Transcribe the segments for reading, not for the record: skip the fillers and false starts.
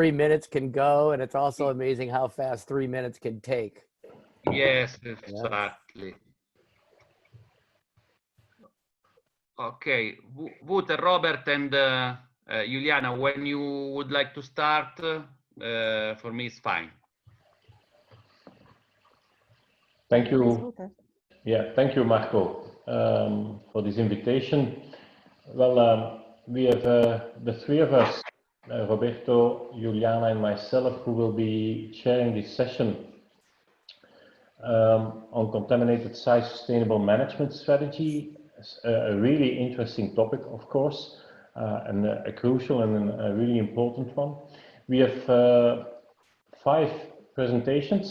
3 minutes can go, and it's also amazing how fast 3 minutes can take. Yes, exactly. Okay, Wouter, Robert, and Juliana, when you would like to start, for me it's fine. Thank you. Yeah, thank you, Marco, for this invitation. Well, we have the three of us, Roberto, Juliana, and myself, who will be sharing this session on contaminated site sustainable management strategy. A really interesting topic, of course, and a crucial and a really important one. We have 5 presentations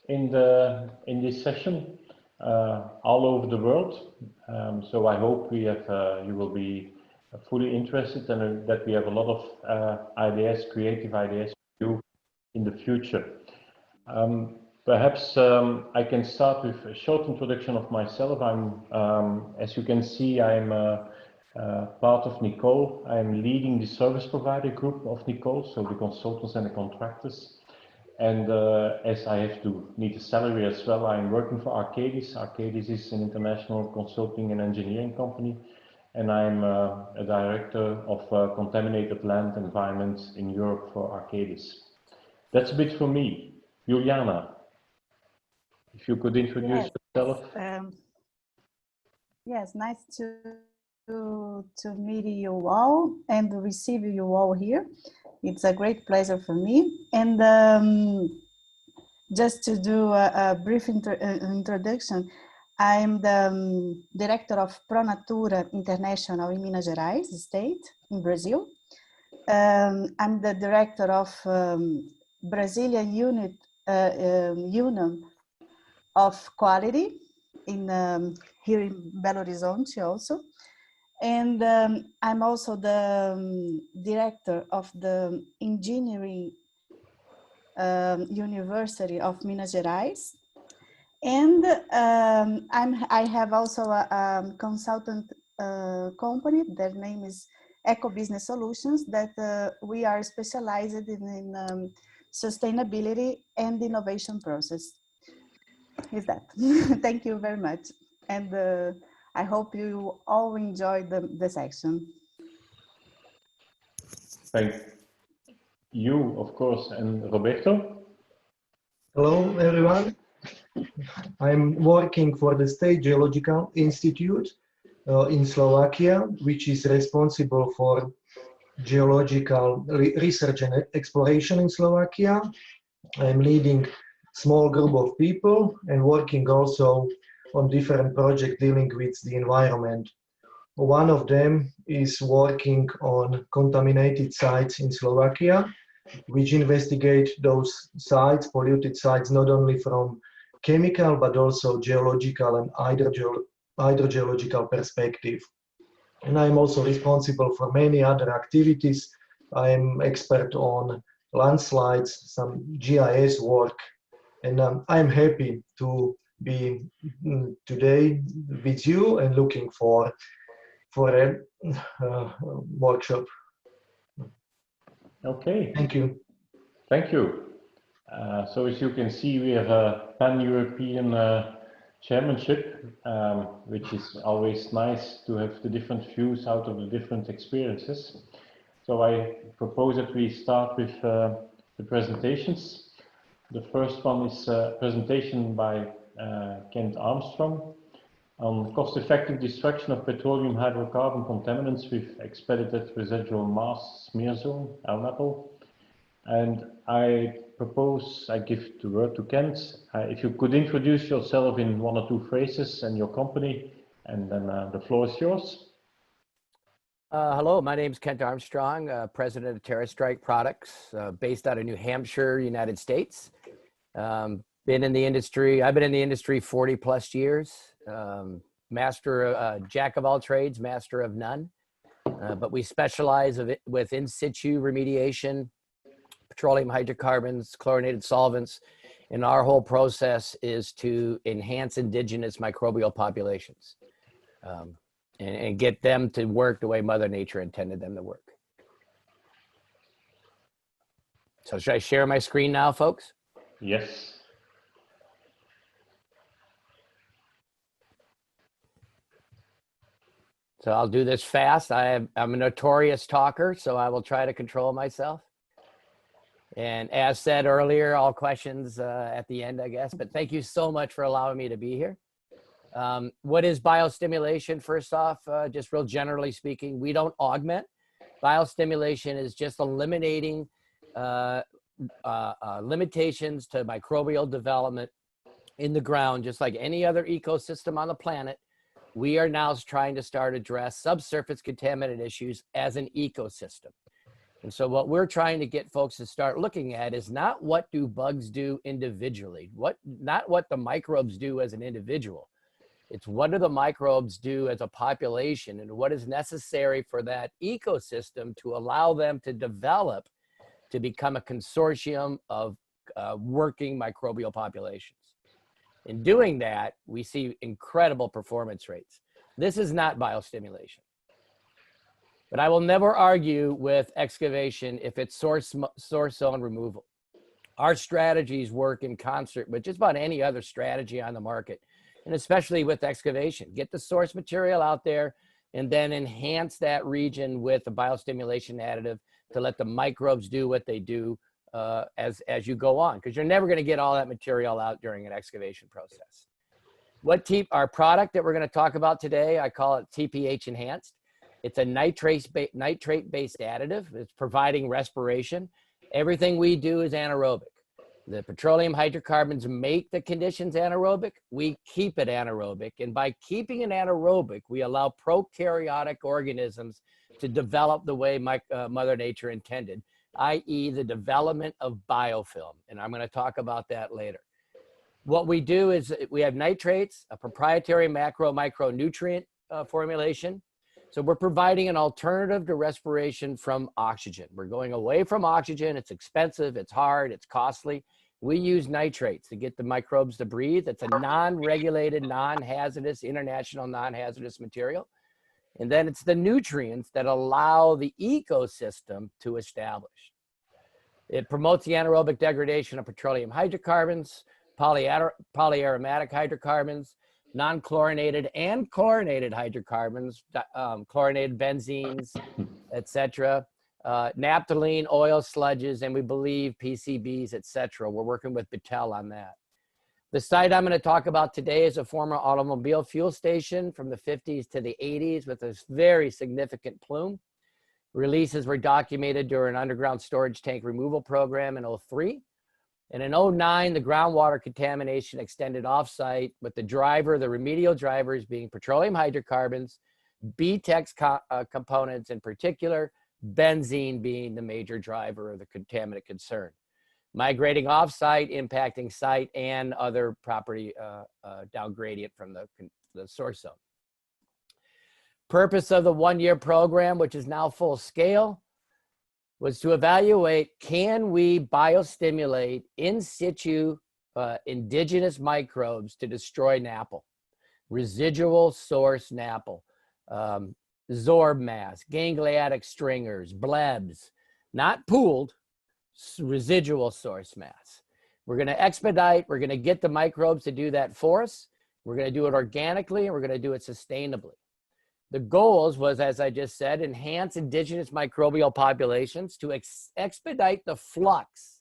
in this session, all over the world. So I hope we have you will be fully interested, and that we have a lot of ideas, creative ideas for you in the future. Perhaps I can start with a short introduction of myself. As you can see, I'm part of Nicole. I'm leading the service provider group of Nicole, so the consultants and the contractors. And as I have to need a salary as well, I'm working for Arcadis. Arcadis is an international consulting and engineering company, and I'm a director of contaminated land environments in Europe for Arcadis. That's a bit for me. Juliana, if you could introduce yourself. Yes, nice to meet you all and receive you all here. It's a great pleasure for me. And just to do a brief introduction, I'm the director of Pro Natura International in Minas Gerais state in Brazil. I'm the director of Brazilian Union of Quality in here in Belo Horizonte also. And I'm also the director of the Engineering University of Minas Gerais. And I have also a consultant company. Their name is Eco Business Solutions, that we are specialized in sustainability and innovation process. Is that? Thank you very much. And I hope you all enjoyed the section. Thank you, of course, and Roberto. Hello, everyone. I'm working for the State Geological Institute in Slovakia, which is responsible for geological research and exploration in Slovakia. I'm leading small group of people and working also on different projects dealing with the environment. One of them is working on contaminated sites in Slovakia, which investigate those sites, polluted sites, not only from chemical, but also geological and hydrogeological perspective. And I'm also responsible for many other activities. I'm expert on landslides, some GIS work, and I'm happy to be today with you and looking for a workshop. Okay. Thank you. Thank you. So as you can see, we have a pan-European chairmanship, which is always nice to have the different views out of the different experiences. So I propose that we start with the presentations. The first one is a presentation by Kent Armstrong on cost-effective destruction of petroleum hydrocarbon contaminants with expedited residual mass smear zone, LNAPL. And I propose I give the word to Kent. If you could introduce yourself in 1 or 2 phrases and your company, and then the floor is yours. Hello, my name is Kent Armstrong, president of TerraStrike Products, based out of New Hampshire, United States. Been in the industry, I've been in the industry 40 plus years. Jack of all trades, master of none. But we specialize with in situ remediation, petroleum hydrocarbons, chlorinated solvents, and our whole process is to enhance indigenous microbial populations and get them to work the way Mother Nature intended them to work. So should I share my screen now, folks? Yes. So I'll do this fast. I'm a notorious talker, so I will try to control myself. And as said earlier, all questions at the end, I guess. But thank you so much for allowing me to be here. What is biostimulation? First off, just real generally speaking, we don't augment. Biostimulation is just eliminating limitations to microbial development in the ground, just like any other ecosystem on the planet. We are now trying to start address subsurface contaminant issues as an ecosystem. And so what we're trying to get folks to start looking at is not what do bugs do individually, not what the microbes do as an individual. It's what do the microbes do as a population, and what is necessary for that ecosystem to allow them to develop to become a consortium of working microbial populations. In doing that, we see incredible performance rates. This is not biostimulation. But I will never argue with excavation if it's source zone removal. Our strategies work in concert with just about any other strategy on the market, and especially with excavation. Get the source material out there and then enhance that region with a biostimulation additive to let the microbes do what they do as you go on, because you're never going to get all that material out during an excavation process. Our product that we're going to talk about today, I call it TPH Enhanced. It's a nitrate-based additive. It's providing respiration. Everything we do is anaerobic. The petroleum hydrocarbons make the conditions anaerobic. We keep it anaerobic. And by keeping it anaerobic, we allow prokaryotic organisms to develop the way Mother Nature intended, i.e. the development of biofilm. And I'm going to talk about that later. What we do is we have nitrates, a proprietary macro-micronutrient formulation. So we're providing an alternative to respiration from oxygen. We're going away from oxygen. It's expensive, it's hard, it's costly. We use nitrates to get the microbes to breathe. It's a non-regulated, non-hazardous, international non-hazardous material. And then it's the nutrients that allow the ecosystem to establish. It promotes the anaerobic degradation of petroleum hydrocarbons, polyaromatic hydrocarbons, non-chlorinated and chlorinated hydrocarbons, chlorinated benzenes, etc., naphthalene, oil sludges, and we believe PCBs, etc. We're working with Battelle on that. The site I'm going to talk about today is a former automobile fuel station from the 50s to the 80s with a very significant plume. Releases were documented during an underground storage tank removal program in 2003. And in 2009, the groundwater contamination extended offsite with the remedial drivers being petroleum hydrocarbons, BTEX components in particular, benzene being the major driver of the contaminant concern. Migrating offsite, impacting site and other property down gradient from the source zone. Purpose of the one-year program, which is now full scale, was to evaluate, can we biostimulate in situ indigenous microbes to destroy NAPL, residual source NAPL, Zorb mass, ganglionic stringers, blebs, not pooled, residual source mass. We're going to expedite, we're going to get the microbes to do that for us. We're going to do it organically, and we're going to do it sustainably. The goals was, as I just said, enhance indigenous microbial populations to expedite the flux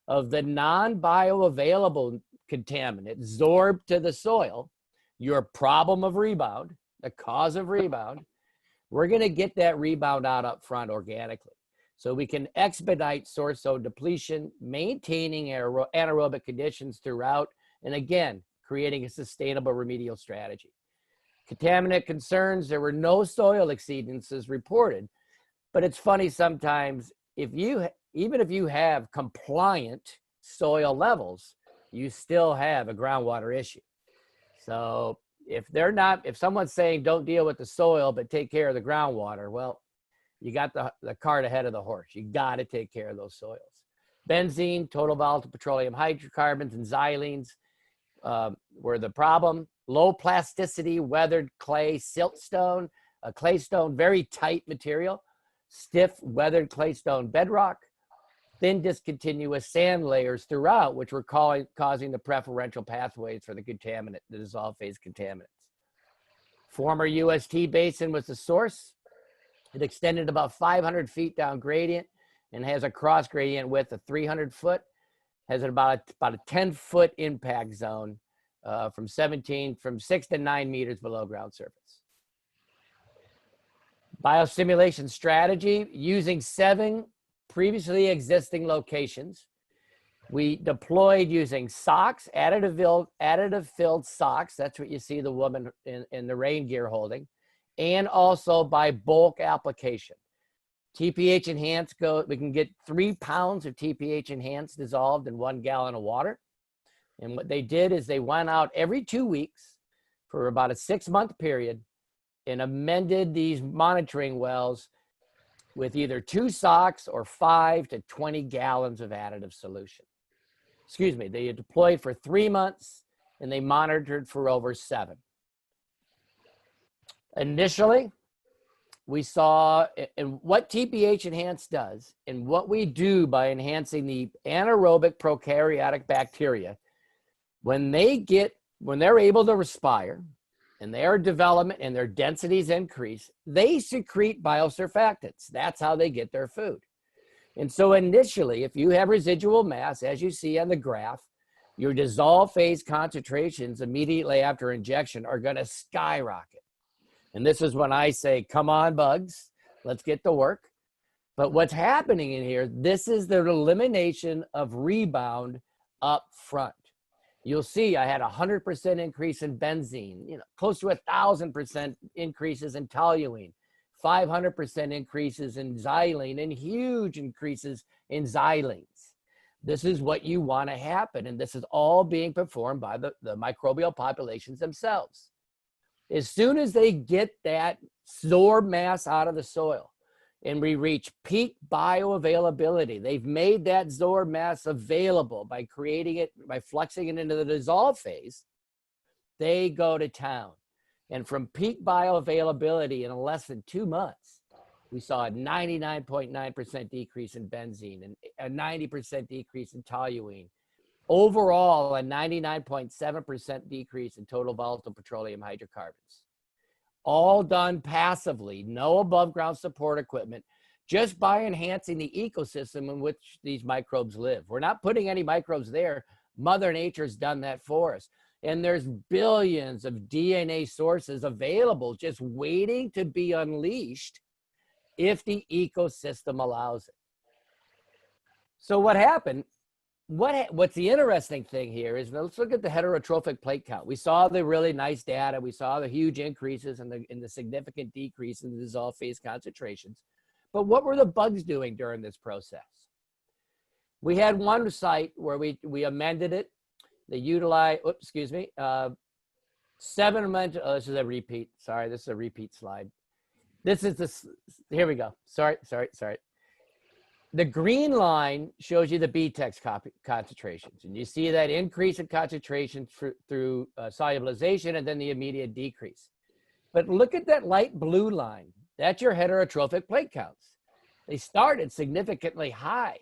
of the non-bioavailable contaminant sorbed to the soil, your problem of rebound, the cause of rebound. We're going to get that rebound out up front organically. So we can expedite source zone depletion, maintaining anaerobic conditions throughout, and again, creating a sustainable remedial strategy. Contaminant concerns, there were no soil exceedances reported, but it's funny sometimes, even if you have compliant soil levels, you still have a groundwater issue. So if someone's saying don't deal with the soil, but take care of the groundwater, well, you got the cart ahead of the horse. You got to take care of those soils. Benzene, total volatile petroleum hydrocarbons, and xylenes were the problem. Low plasticity, weathered clay, siltstone, a claystone, very tight material, stiff weathered claystone bedrock, thin discontinuous sand layers throughout, which were causing the preferential pathways for the dissolved phase contaminants. Former UST basin was the source. It extended about 500 feet down gradient and has a cross gradient width of 300 foot, has about a 10-foot impact zone from 6 to 9 meters below ground surface. Biosimulation strategy, using 7 previously existing locations. We deployed using socks, additive filled socks. That's what you see the woman in the rain gear holding, and also by bulk application. TPH enhanced we can get 3 pounds of TPH enhanced dissolved in 1 gallon of water. And what they did is they went out every 2 weeks for about a 6-month period and amended these monitoring wells with either 2 socks or 5 to 20 gallons of additive solution. Excuse me, they deployed for 3 months and they monitored for over 7. Initially, we saw, and what TPH enhanced does, and what we do by enhancing the anaerobic prokaryotic bacteria, when they're able to respire and their development and their densities increase, they secrete biosurfactants. That's how they get their food. And so initially, if you have residual mass, as you see on the graph, your dissolved phase concentrations immediately after injection are going to skyrocket. And this is when I say, come on, bugs, let's get to work. But what's happening in here, this is the elimination of rebound up front. You'll see I had 100% increase in benzene, close to 1,000% increases in toluene, 500% increases in xylene, and huge increases in xylenes. This is what you want to happen, and this is all being performed by the microbial populations themselves. As soon as they get that stored mass out of the soil and we reach peak bioavailability, they've made that stored mass available by creating it, by fluxing it into the dissolve phase, they go to town. And from peak bioavailability in less than 2 months, we saw a 99.9% decrease in benzene and a 90% decrease in toluene. Overall, a 99.7% decrease in total volatile petroleum hydrocarbons. All done passively, no above ground support equipment, just by enhancing the ecosystem in which these microbes live. We're not putting any microbes there. Mother Nature's done that for us. And there's billions of DNA sources available just waiting to be unleashed if the ecosystem allows it. So what happened? What's the interesting thing here is, let's look at the heterotrophic plate count. We saw the really nice data. We saw the huge increases and the significant decrease in the dissolved phase concentrations. But what were the bugs doing during this process? We had one site where we amended it. They utilized, this is a repeat. Sorry, this is a repeat slide. Here we go. Sorry. The green line shows you the BTEX concentrations, and you see that increase in concentration through solubilization and then the immediate decrease. But look at that light blue line. That's your heterotrophic plate counts. They started significantly high.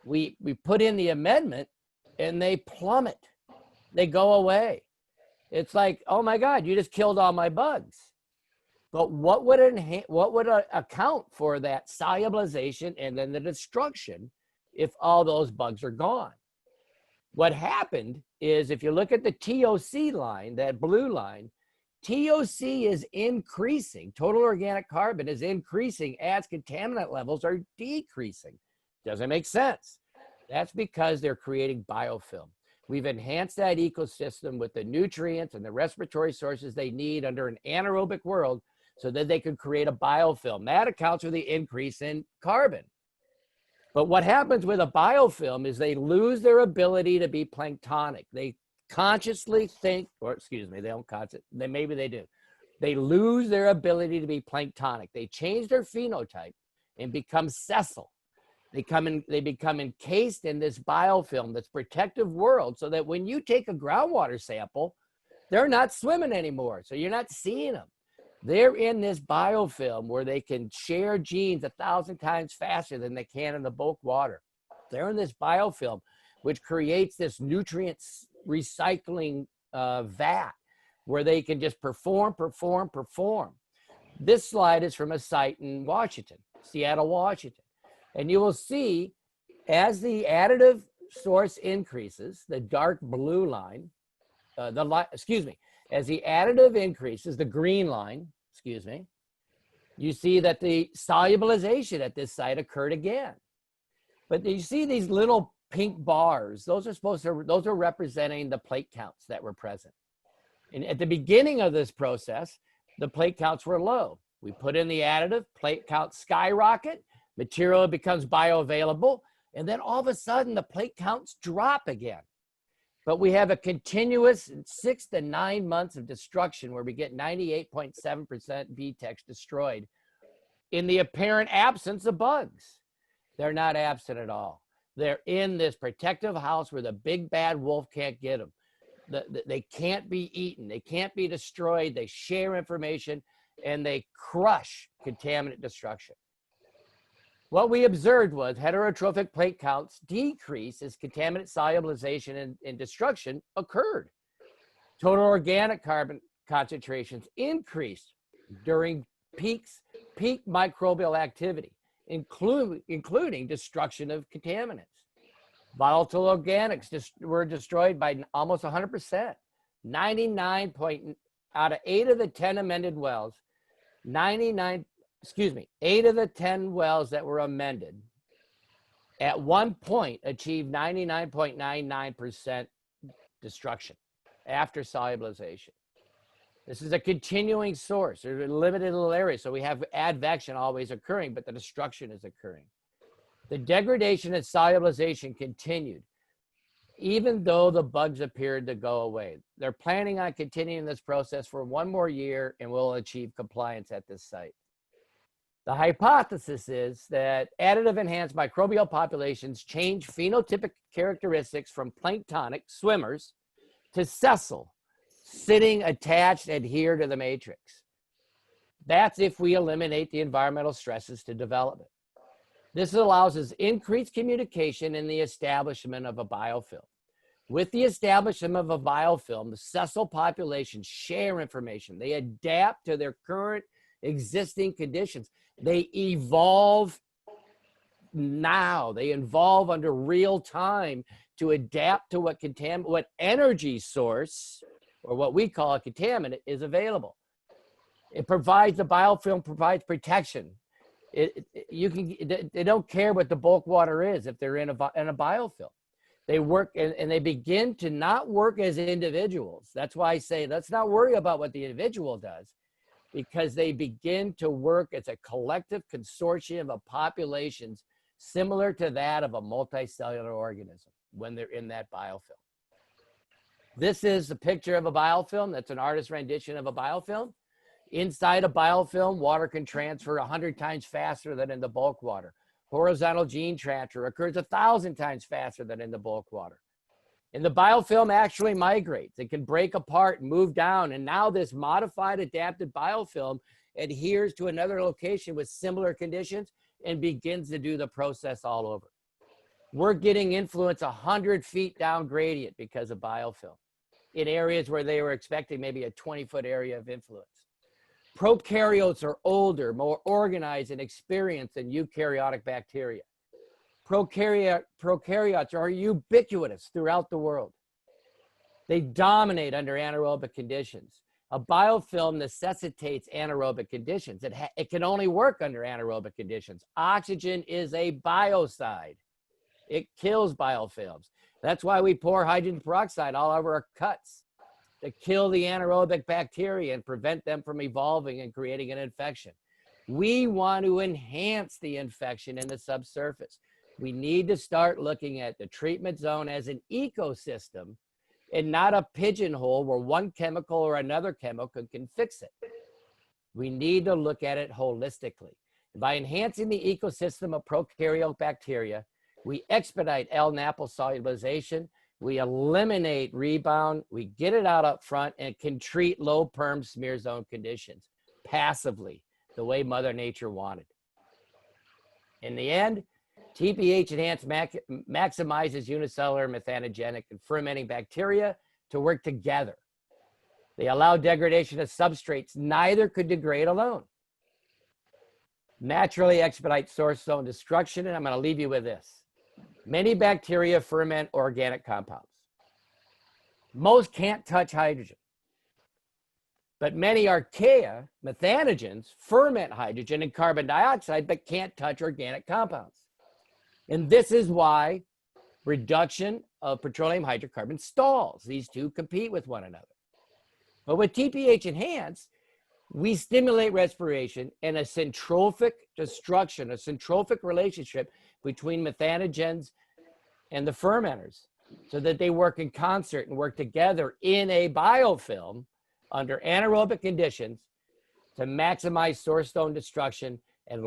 We put in the amendment and they plummet. They go away. It's like, oh my God, you just killed all my bugs. But what would account for that solubilization and then the destruction if all those bugs are gone? What happened is, if you look at the TOC line, that blue line, TOC is increasing. Total organic carbon is increasing as contaminant levels are decreasing. Doesn't make sense. That's because they're creating biofilm. We've enhanced that ecosystem with the nutrients and the respiratory sources they need under an anaerobic world, so that they could create a biofilm. That accounts for the increase in carbon. But what happens with a biofilm is they lose their ability to be planktonic. They consciously think, maybe they do. They lose their ability to be planktonic. They change their phenotype and become sessile. They become encased in this biofilm, this protective world, so that when you take a groundwater sample, they're not swimming anymore. So you're not seeing them. They're in this biofilm where they can share genes 1,000 times faster than they can in the bulk water. They're in this biofilm, which creates this nutrient recycling vat where they can just perform. This slide is from a site in Washington, Seattle, Washington. And you will see as the additive source increases, the dark blue line, as the additive increases, the green line, you see that the solubilization at this site occurred again. But you see these little pink bars, those are representing the plate counts that were present. And at the beginning of this process, the plate counts were low. We put in the additive, plate counts skyrocket, material becomes bioavailable, and then all of a sudden the plate counts drop again. But we have a continuous 6 to 9 months of destruction where we get 98.7% VTEX destroyed in the apparent absence of bugs. They're not absent at all. They're in this protective house where the big bad wolf can't get them. They can't be eaten. They can't be destroyed. They share information and they crush contaminant destruction. What we observed was heterotrophic plate counts decrease as contaminant solubilization and destruction occurred. Total organic carbon concentrations increased during peak microbial activity, including destruction of contaminants. Volatile organics were destroyed by almost 100%. out of 8 of the 10 amended wells, 8 of the 10 wells that were amended at one point achieved 99.99% destruction after solubilization. This is a continuing source. There's a limited little area, so we have advection always occurring, but the destruction is occurring. The degradation and solubilization continued, even though the bugs appeared to go away. They're planning on continuing this process for 1 more year and will achieve compliance at this site. The hypothesis is that additive enhanced microbial populations change phenotypic characteristics from planktonic swimmers to sessile, sitting attached, adhered to the matrix. That's if we eliminate the environmental stresses to development. This allows us increased communication in the establishment of a biofilm. With the establishment of a biofilm, the sessile populations share information. They adapt to their current existing conditions. They evolve now. They evolve under real time to adapt to what energy source, or what we call a contaminant, is available. It provides, the biofilm provides protection. They don't care what the bulk water is if they're in a biofilm. They work and they begin to not work as individuals. That's why I say let's not worry about what the individual does, because they begin to work as a collective consortium of populations similar to that of a multicellular organism when they're in that biofilm. This is a picture of a biofilm. That's an artist's rendition of a biofilm. Inside a biofilm, water can transfer 100 times faster than in the bulk water. Horizontal gene transfer occurs 1,000 times faster than in the bulk water. And the biofilm actually migrates. It can break apart and move down. And now this modified adapted biofilm adheres to another location with similar conditions and begins to do the process all over. We're getting influence 100 feet down gradient because of biofilm in areas where they were expecting maybe a 20-foot area of influence. Prokaryotes are older, more organized and experienced than eukaryotic bacteria. Prokaryotes are ubiquitous throughout the world. They dominate under anaerobic conditions. A biofilm necessitates anaerobic conditions. It can only work under anaerobic conditions. Oxygen is a biocide. It kills biofilms. That's why we pour hydrogen peroxide all over our cuts, to kill the anaerobic bacteria and prevent them from evolving and creating an infection. We want to enhance the infection in the subsurface. We need to start looking at the treatment zone as an ecosystem and not a pigeonhole where one chemical or another chemical can fix it. We need to look at it holistically. By enhancing the ecosystem of prokaryotic bacteria, we expedite L-NAPL solubilization, we eliminate rebound, we get it out up front, and can treat low perm smear zone conditions passively, the way Mother Nature wanted. In the end, TPH enhanced maximizes unicellular methanogenic and fermenting bacteria to work together. They allow degradation of substrates neither could degrade alone. Naturally expedite source zone destruction, and I'm going to leave you with this. Many bacteria ferment organic compounds. Most can't touch hydrogen. But many archaea, methanogens, ferment hydrogen and carbon dioxide, but can't touch organic compounds. And this is why reduction of petroleum hydrocarbons stalls. These two compete with one another. But with TPH enhanced, we stimulate respiration and a centrophic destruction, a centrophic relationship between methanogens and the fermenters so that they work in concert and work together in a biofilm under anaerobic conditions to maximize source zone destruction and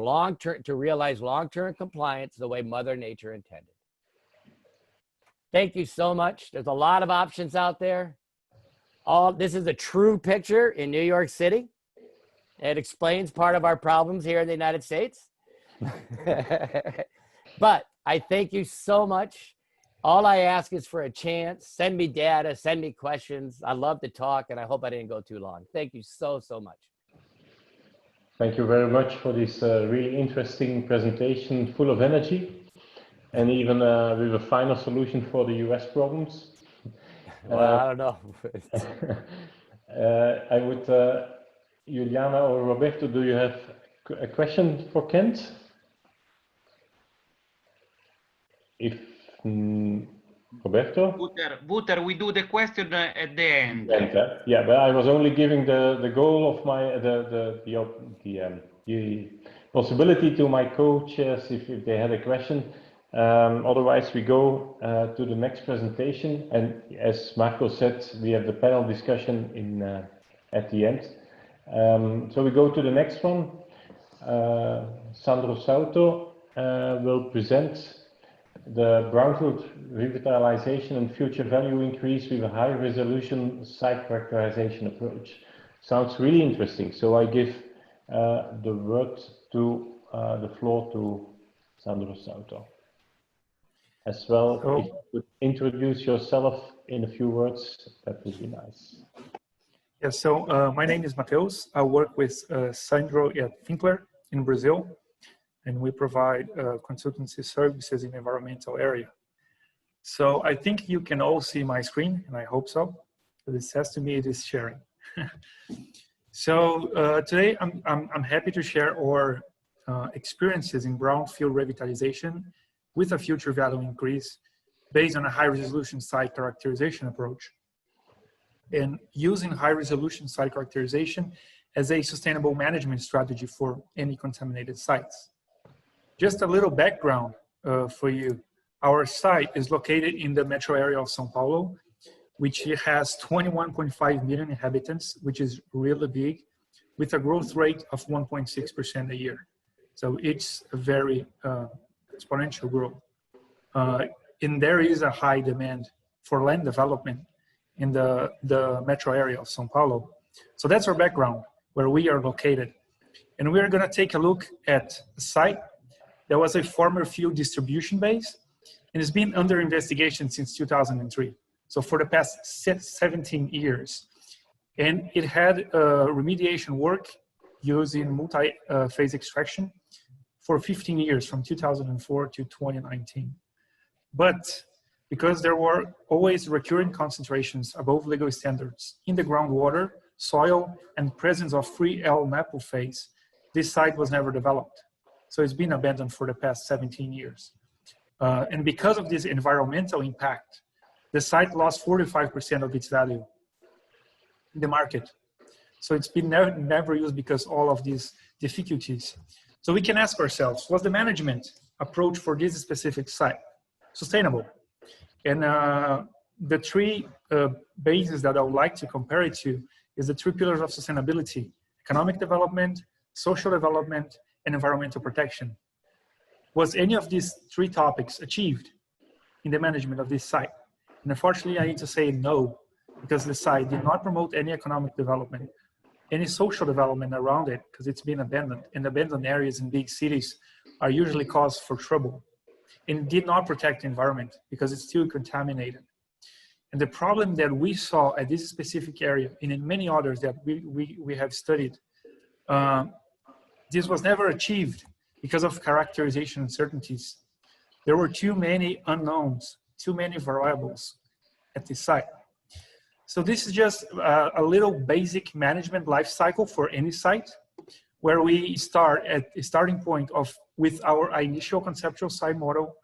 to realize long-term compliance the way Mother Nature intended. Thank you so much. There's a lot of options out there. This is a true picture in New York City. It explains part of our problems here in the United States. But I thank you so much. All I ask is for a chance. Send me data, send me questions. I love to talk, and I hope I didn't go too long. Thank you so, so much. Thank you very much for this really interesting presentation, full of energy, and even with a final solution for the US problems. Well, I don't know. I would, Juliana or Roberto, do you have a question for Kent? If Roberto? Wouter, we do the question at the end. Yeah, but I was only giving the goal of my the possibility to my co-chairs if they had a question. Otherwise, we go to the next presentation, and as Marco said, we have the panel discussion at the end. So we go to the next one. Sandro Sauto will present the brownfield revitalization and future value increase with a high-resolution site characterization approach. Sounds really interesting. So I give the floor to Sandro Sauto. As well, if you could introduce yourself in a few words, that would be nice. Yes, so my name is Mateus. I work with Sandro at Finkler in Brazil, and we provide consultancy services in the environmental area. So I think you can all see my screen, and I hope so. But it says to me it is sharing. So today I'm happy to share our experiences in brownfield revitalization with a future value increase based on a high-resolution site characterization approach, and using high-resolution site characterization as a sustainable management strategy for any contaminated sites. Just a little background for you. Our site is located in the metro area of São Paulo, which has 21.5 million inhabitants, which is really big, with a growth rate of 1.6% a year. So it's a very exponential growth. And there is a high demand for land development in the metro area of São Paulo. So that's our background, where we are located. And we're gonna take a look at a site that was a former fuel distribution base and has been under investigation since 2003. So for the past 17 years. And it had remediation work using multi-phase extraction for 15 years, from 2004 to 2019. But because there were always recurring concentrations above legal standards in the groundwater, soil, and presence of free L-MAPO phase, this site was never developed. So it's been abandoned for the past 17 years. And because of this environmental impact, the site lost 45% of its value in the market. So it's been never used because all of these difficulties. So we can ask ourselves, was the management approach for this specific site sustainable? And the three bases that I would like to compare it to is the three pillars of sustainability: economic development, social development, and environmental protection. Was any of these three topics achieved in the management of this site? And unfortunately, I need to say no, because the site did not promote any economic development, any social development around it, because it's been abandoned. And abandoned areas in big cities are usually cause for trouble. and it did not protect the environment because it's still contaminated. And the problem that we saw at this specific area and in many others that we have studied, this was never achieved because of characterization uncertainties. There were too many unknowns, too many variables at the site. So this is just a little basic management life cycle for any site, where we start at a starting point with our initial conceptual site model.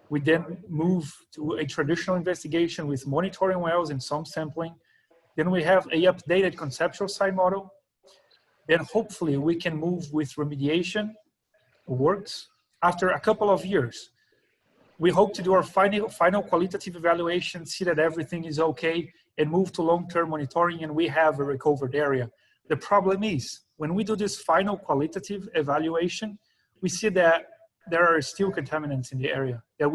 We then move to a traditional investigation with monitoring wells and some sampling. Then we have a updated conceptual site model. Then hopefully we can move with remediation works after a couple of years. We hope to do our final qualitative evaluation, see that everything is okay, and move to long-term monitoring, and we have a recovered area. The problem is, when we do this final qualitative evaluation, we see that there are still contaminants in the area, that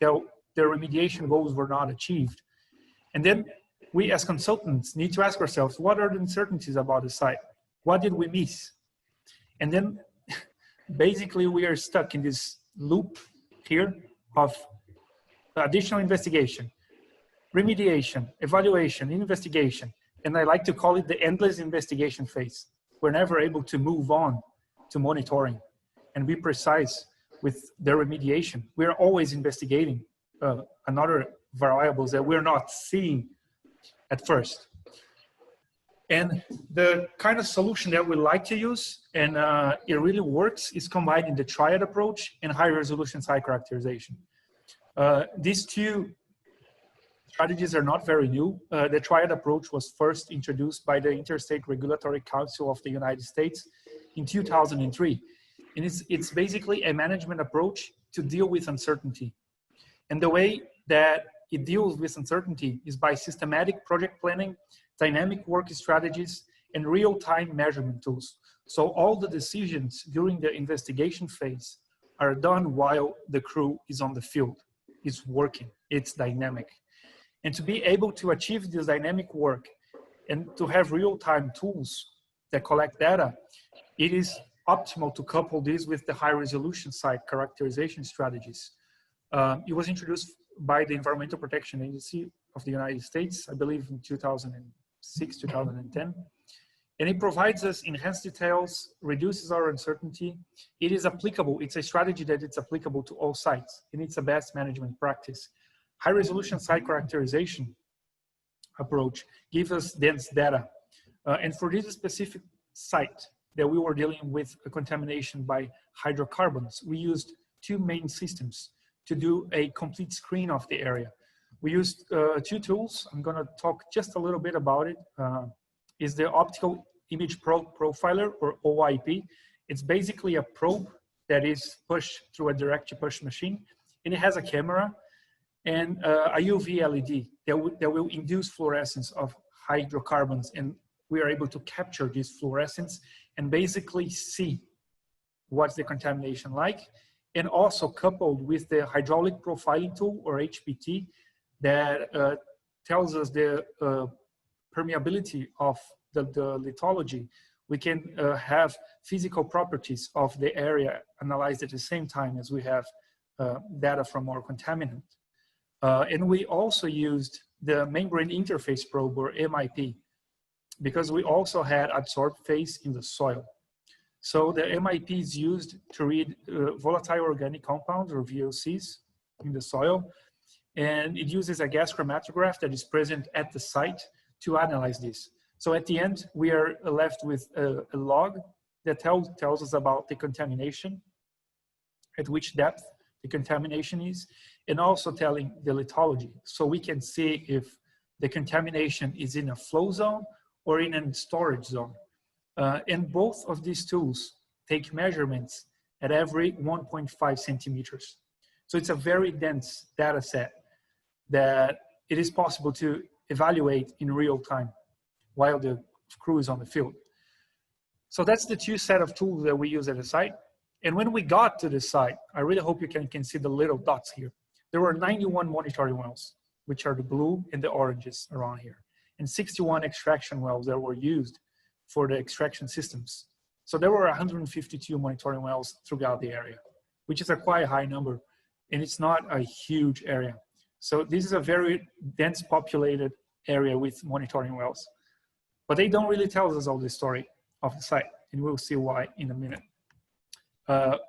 the remediation goals were not achieved. And then we as consultants need to ask ourselves, what are the uncertainties about the site? What did we miss? And then basically we are stuck in this loop here of additional investigation, remediation, evaluation, investigation. And I like to call it the endless investigation phase. We're never able to move on to monitoring and be precise with the remediation. We're always investigating another variables that we're not seeing at first. And the kind of solution that we like to use, and it really works, is combining the TRIAD approach and high resolution site characterization. These two strategies are not very new. The TRIAD approach was first introduced by the Interstate Regulatory Council of the United States in 2003. And it's basically a management approach to deal with uncertainty. And the way that it deals with uncertainty is by systematic project planning, dynamic work strategies, and real-time measurement tools. So all the decisions during the investigation phase are done while the crew is on the field. It's working, it's dynamic. And to be able to achieve this dynamic work and to have real-time tools that collect data, it is optimal to couple this with the high-resolution site characterization strategies. It was introduced by the Environmental Protection Agency of the United States, I believe in 2006, 2010. And it provides us enhanced details, reduces our uncertainty. It is applicable, it's a strategy that it's applicable to all sites, and it's a best management practice. High-resolution site characterization approach gives us dense data. And for this specific site that we were dealing with a contamination by hydrocarbons, we used two main systems to do a complete screen of the area. We used two tools. I'm gonna talk just a little bit about it. Is the Optical Image Profiler, or OIP. It's basically a probe that is pushed through a direct-to-push machine, and it has a camera and a UV LED that will induce fluorescence of hydrocarbons, and we are able to capture this fluorescence and basically see what's the contamination like, and also coupled with the hydraulic profiling tool, or HPT, that tells us the permeability of the lithology. We can have physical properties of the area analyzed at the same time as we have data from our contaminant. And we also used the membrane interface probe, or MIP, because we also had adsorbed phase in the soil. So the MIP is used to read volatile organic compounds, or VOCs, in the soil. And it uses a gas chromatograph that is present at the site to analyze this. So at the end, we are left with a log that tells us about the contamination, at which depth the contamination is, and also telling the lithology. So we can see if the contamination is in a flow zone or in a storage zone. And both of these tools take measurements at every 1.5 centimeters. So it's a very dense data set that it is possible to evaluate in real time while the crew is on the field. So that's the two set of tools that we use at the site. And when we got to the site, I really hope you can see the little dots here. There were 91 monitoring wells, which are the blue and the oranges around here, and 61 extraction wells that were used for the extraction systems. So there were 152 monitoring wells throughout the area, which is a quite high number and it's not a huge area. So this is a very dense populated area with monitoring wells. But they don't really tell us all the story of the site, and we'll see why in a minute.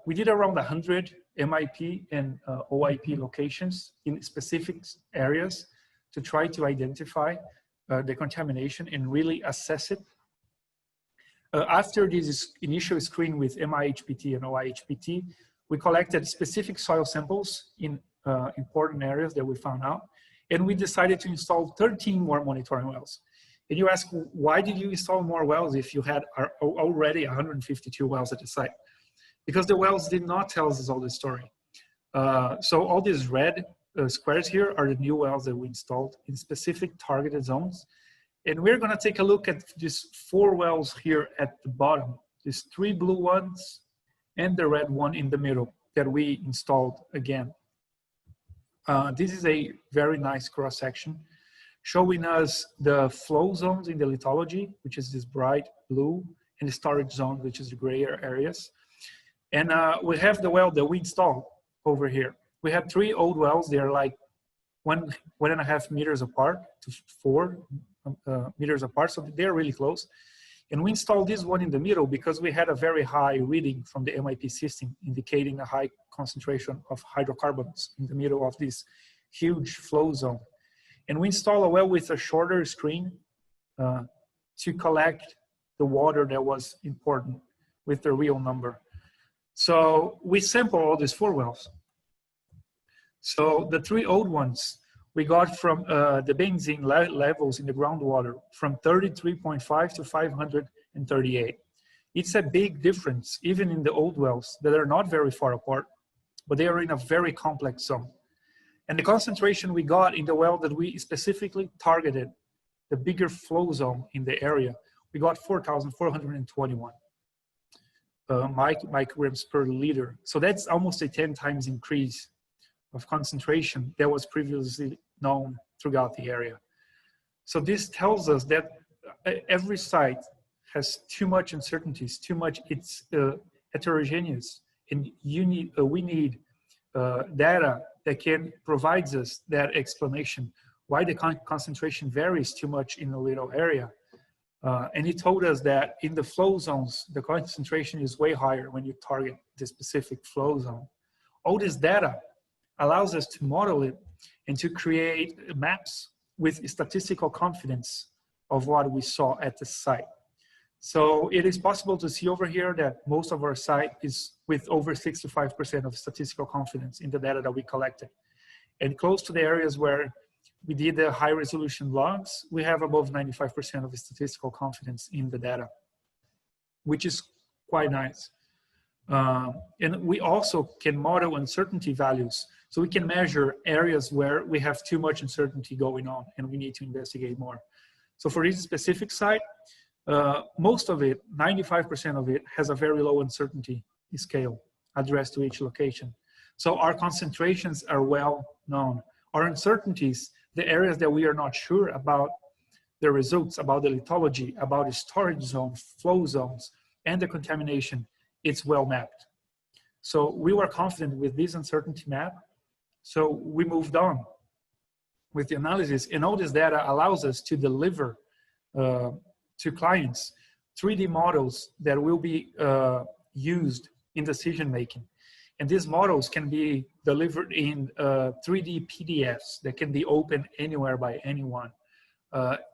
We did around 100 MIP and OIP locations in specific areas to try to identify the contamination and really assess it. After this initial screen with MIHPT and OIHPT, we collected specific soil samples in important areas that we found out, and we decided to install 13 more monitoring wells. And you ask, why did you install more wells if you had already 152 wells at the site? Because the wells did not tell us all the story. So all these red squares here are the new wells that we installed in specific targeted zones. And we're gonna take a look at these 4 wells here at the bottom, these 3 blue ones and the red one in the middle that we installed again. This is a very nice cross-section showing us the flow zones in the lithology, which is this bright blue, and the storage zone, which is the grayer areas. And we have the well that we installed over here. We have 3 old wells. They're like 1.5 meters apart to 4 meters apart, so they're really close. And we installed this one in the middle because we had a very high reading from the MIP system, indicating a high concentration of hydrocarbons in the middle of this huge flow zone. And we installed a well with a shorter screen to collect the water that was important with the real number. So we sampled all these 4 wells. So the 3 old ones, we got from the benzene levels in the groundwater from 33.5 to 538. It's a big difference, even in the old wells that are not very far apart, but they are in a very complex zone. And the concentration we got in the well that we specifically targeted, the bigger flow zone in the area, we got 4,421 micrograms per liter. So that's almost a 10 times increase of concentration that was previously known throughout the area. So this tells us that every site has too much uncertainties, too much, it's heterogeneous, and we need data that can provide us that explanation why the concentration varies too much in a little area. And he told us that in the flow zones, the concentration is way higher when you target the specific flow zone. All this data allows us to model it and to create maps with statistical confidence of what we saw at the site. So it is possible to see over here that most of our site is with over 65% of statistical confidence in the data that we collected. And close to the areas where we did the high resolution logs, we have above 95% of statistical confidence in the data, which is quite nice. And we also can model uncertainty values. So we can measure areas where we have too much uncertainty going on and we need to investigate more. So for this specific site, most of it, 95% of it, has a very low uncertainty scale addressed to each location. So our concentrations are well known. Our uncertainties, the areas that we are not sure about the results, about the lithology, about the storage zone, flow zones, and the contamination, it's well mapped. So we were confident with this uncertainty map. So we moved on with the analysis, and all this data allows us to deliver to clients 3D models that will be used in decision making. And these models can be delivered in 3D PDFs that can be opened anywhere by anyone.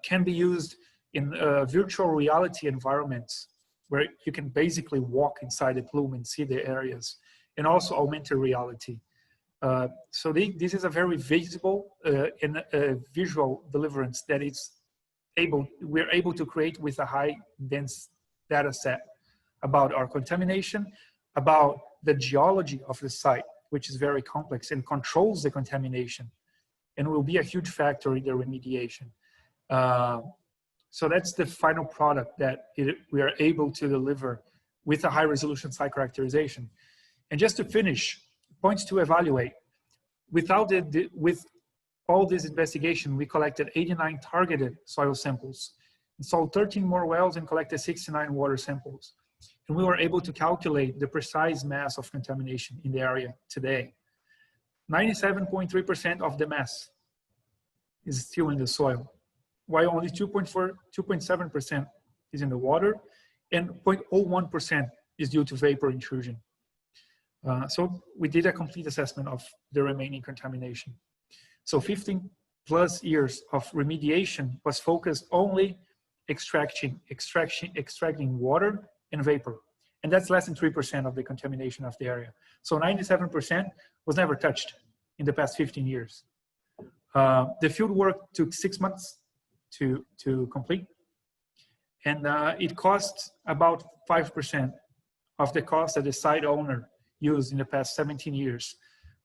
Can be used in virtual reality environments where you can basically walk inside the plume and see the areas, and also augmented reality. So this is a very visible and visual deliverance that we're able to create with a high dense data set about our contamination, about the geology of the site, which is very complex and controls the contamination and will be a huge factor in the remediation. So that's the final product that we are able to deliver with a high resolution site characterization. And just to finish, points to evaluate. With all this investigation, we collected 89 targeted soil samples, installed 13 more wells, and collected 69 water samples. And we were able to calculate the precise mass of contamination in the area today. 97.3% of the mass is still in the soil, while only 2.7% is in the water, and 0.01% is due to vapor intrusion. So we did a complete assessment of the remaining contamination. So 15 plus years of remediation was focused only extracting water and vapor. And that's less than 3% of the contamination of the area. So 97% was never touched in the past 15 years. The field work took 6 months to complete. And it cost about 5% of the cost that the site owner used in the past 17 years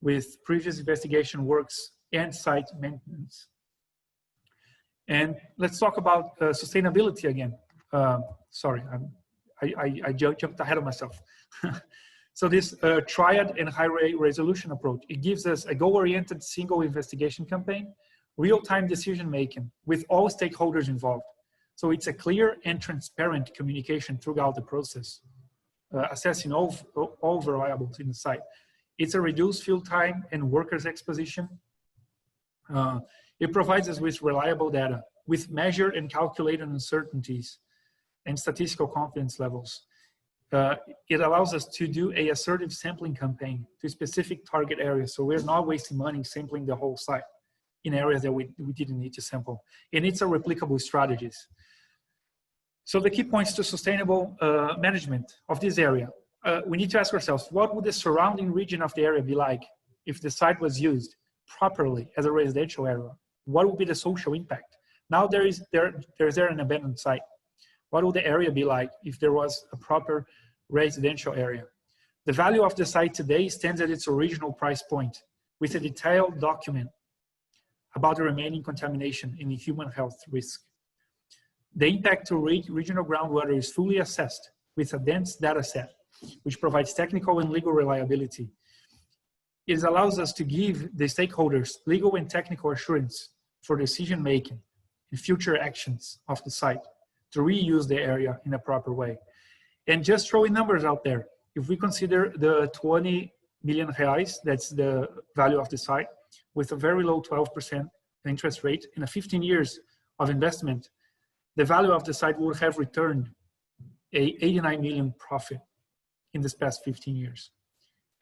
with previous investigation works and site maintenance. And let's talk about sustainability again. Sorry, I jumped ahead of myself. So this TRIAD and high resolution approach, it gives us a goal-oriented single investigation campaign, real-time decision-making with all stakeholders involved. So it's a clear and transparent communication throughout the process, assessing all variables in the site. It's a reduced field time and workers' exposition. It provides us with reliable data, with measured and calculated uncertainties and statistical confidence levels. It allows us to do an assertive sampling campaign to specific target areas. So we're not wasting money sampling the whole site in areas that we didn't need to sample. And it's a replicable strategies. So the key points to sustainable management of this area. We need to ask ourselves, what would the surrounding region of the area be like if the site was used properly as a residential area? What would be the social impact? Now there's an abandoned site. What would the area be like if there was a proper residential area? The value of the site today stands at its original price point with a detailed document about the remaining contamination and human health risk. The impact to regional groundwater is fully assessed with a dense data set, which provides technical and legal reliability. It allows us to give the stakeholders legal and technical assurance for decision-making and future actions of the site to reuse the area in a proper way. And just throwing numbers out there, if we consider the 20 million reais, that's the value of the site, with a very low 12% interest rate and a 15 years of investment, the value of the site would have returned a 89 million profit in this past 15 years.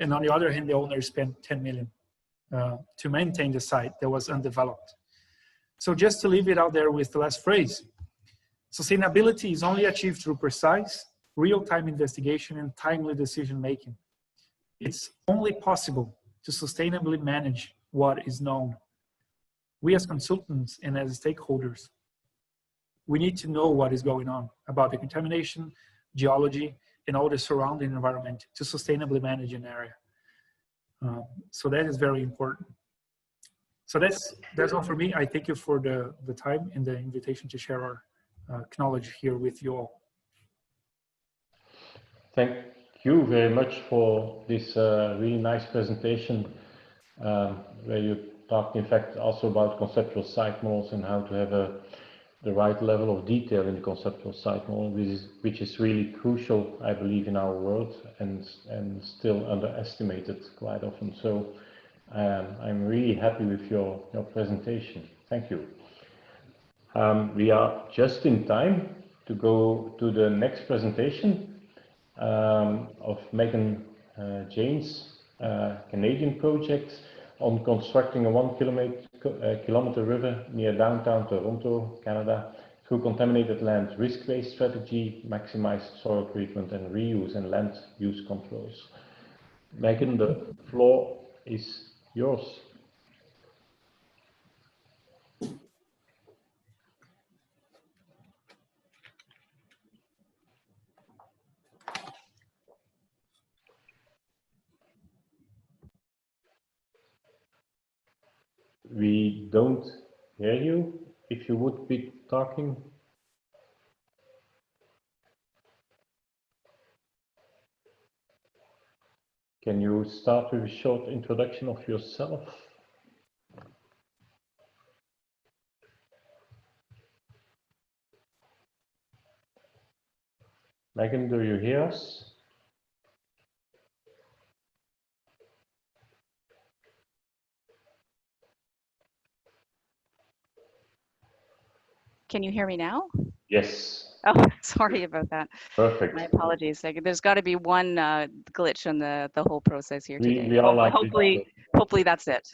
And on the other hand, the owner spent 10 million to maintain the site that was undeveloped. So just to leave it out there with the last phrase, sustainability is only achieved through precise, real-time investigation and timely decision-making. It's only possible to sustainably manage what is known. We as consultants and as stakeholders, we need to know what is going on about the contamination, geology, and all the surrounding environment to sustainably manage an area. So that is very important. So that's all for me. I thank you for the time and the invitation to share our knowledge here with you all. Thank you very much for this really nice presentation where you talked in fact also about conceptual site models and how to have the right level of detail in the conceptual site model, which is really crucial, I believe, in our world and still underestimated quite often. So I'm really happy with your presentation. Thank you. We are just in time to go to the next presentation of Megan Jane's Canadian project on constructing a 1 kilometer river near downtown Toronto, Canada, through contaminated land risk-based strategy, maximized soil treatment and reuse and land use controls. Megan, the floor is yours. We don't hear you. If you would be talking. Can you start with a short introduction of yourself? Megan, do you hear us? Can you hear me now? Yes. Oh, sorry about that. Perfect. My apologies. There's got to be one glitch on the whole process here today. We all like Hopefully that's it.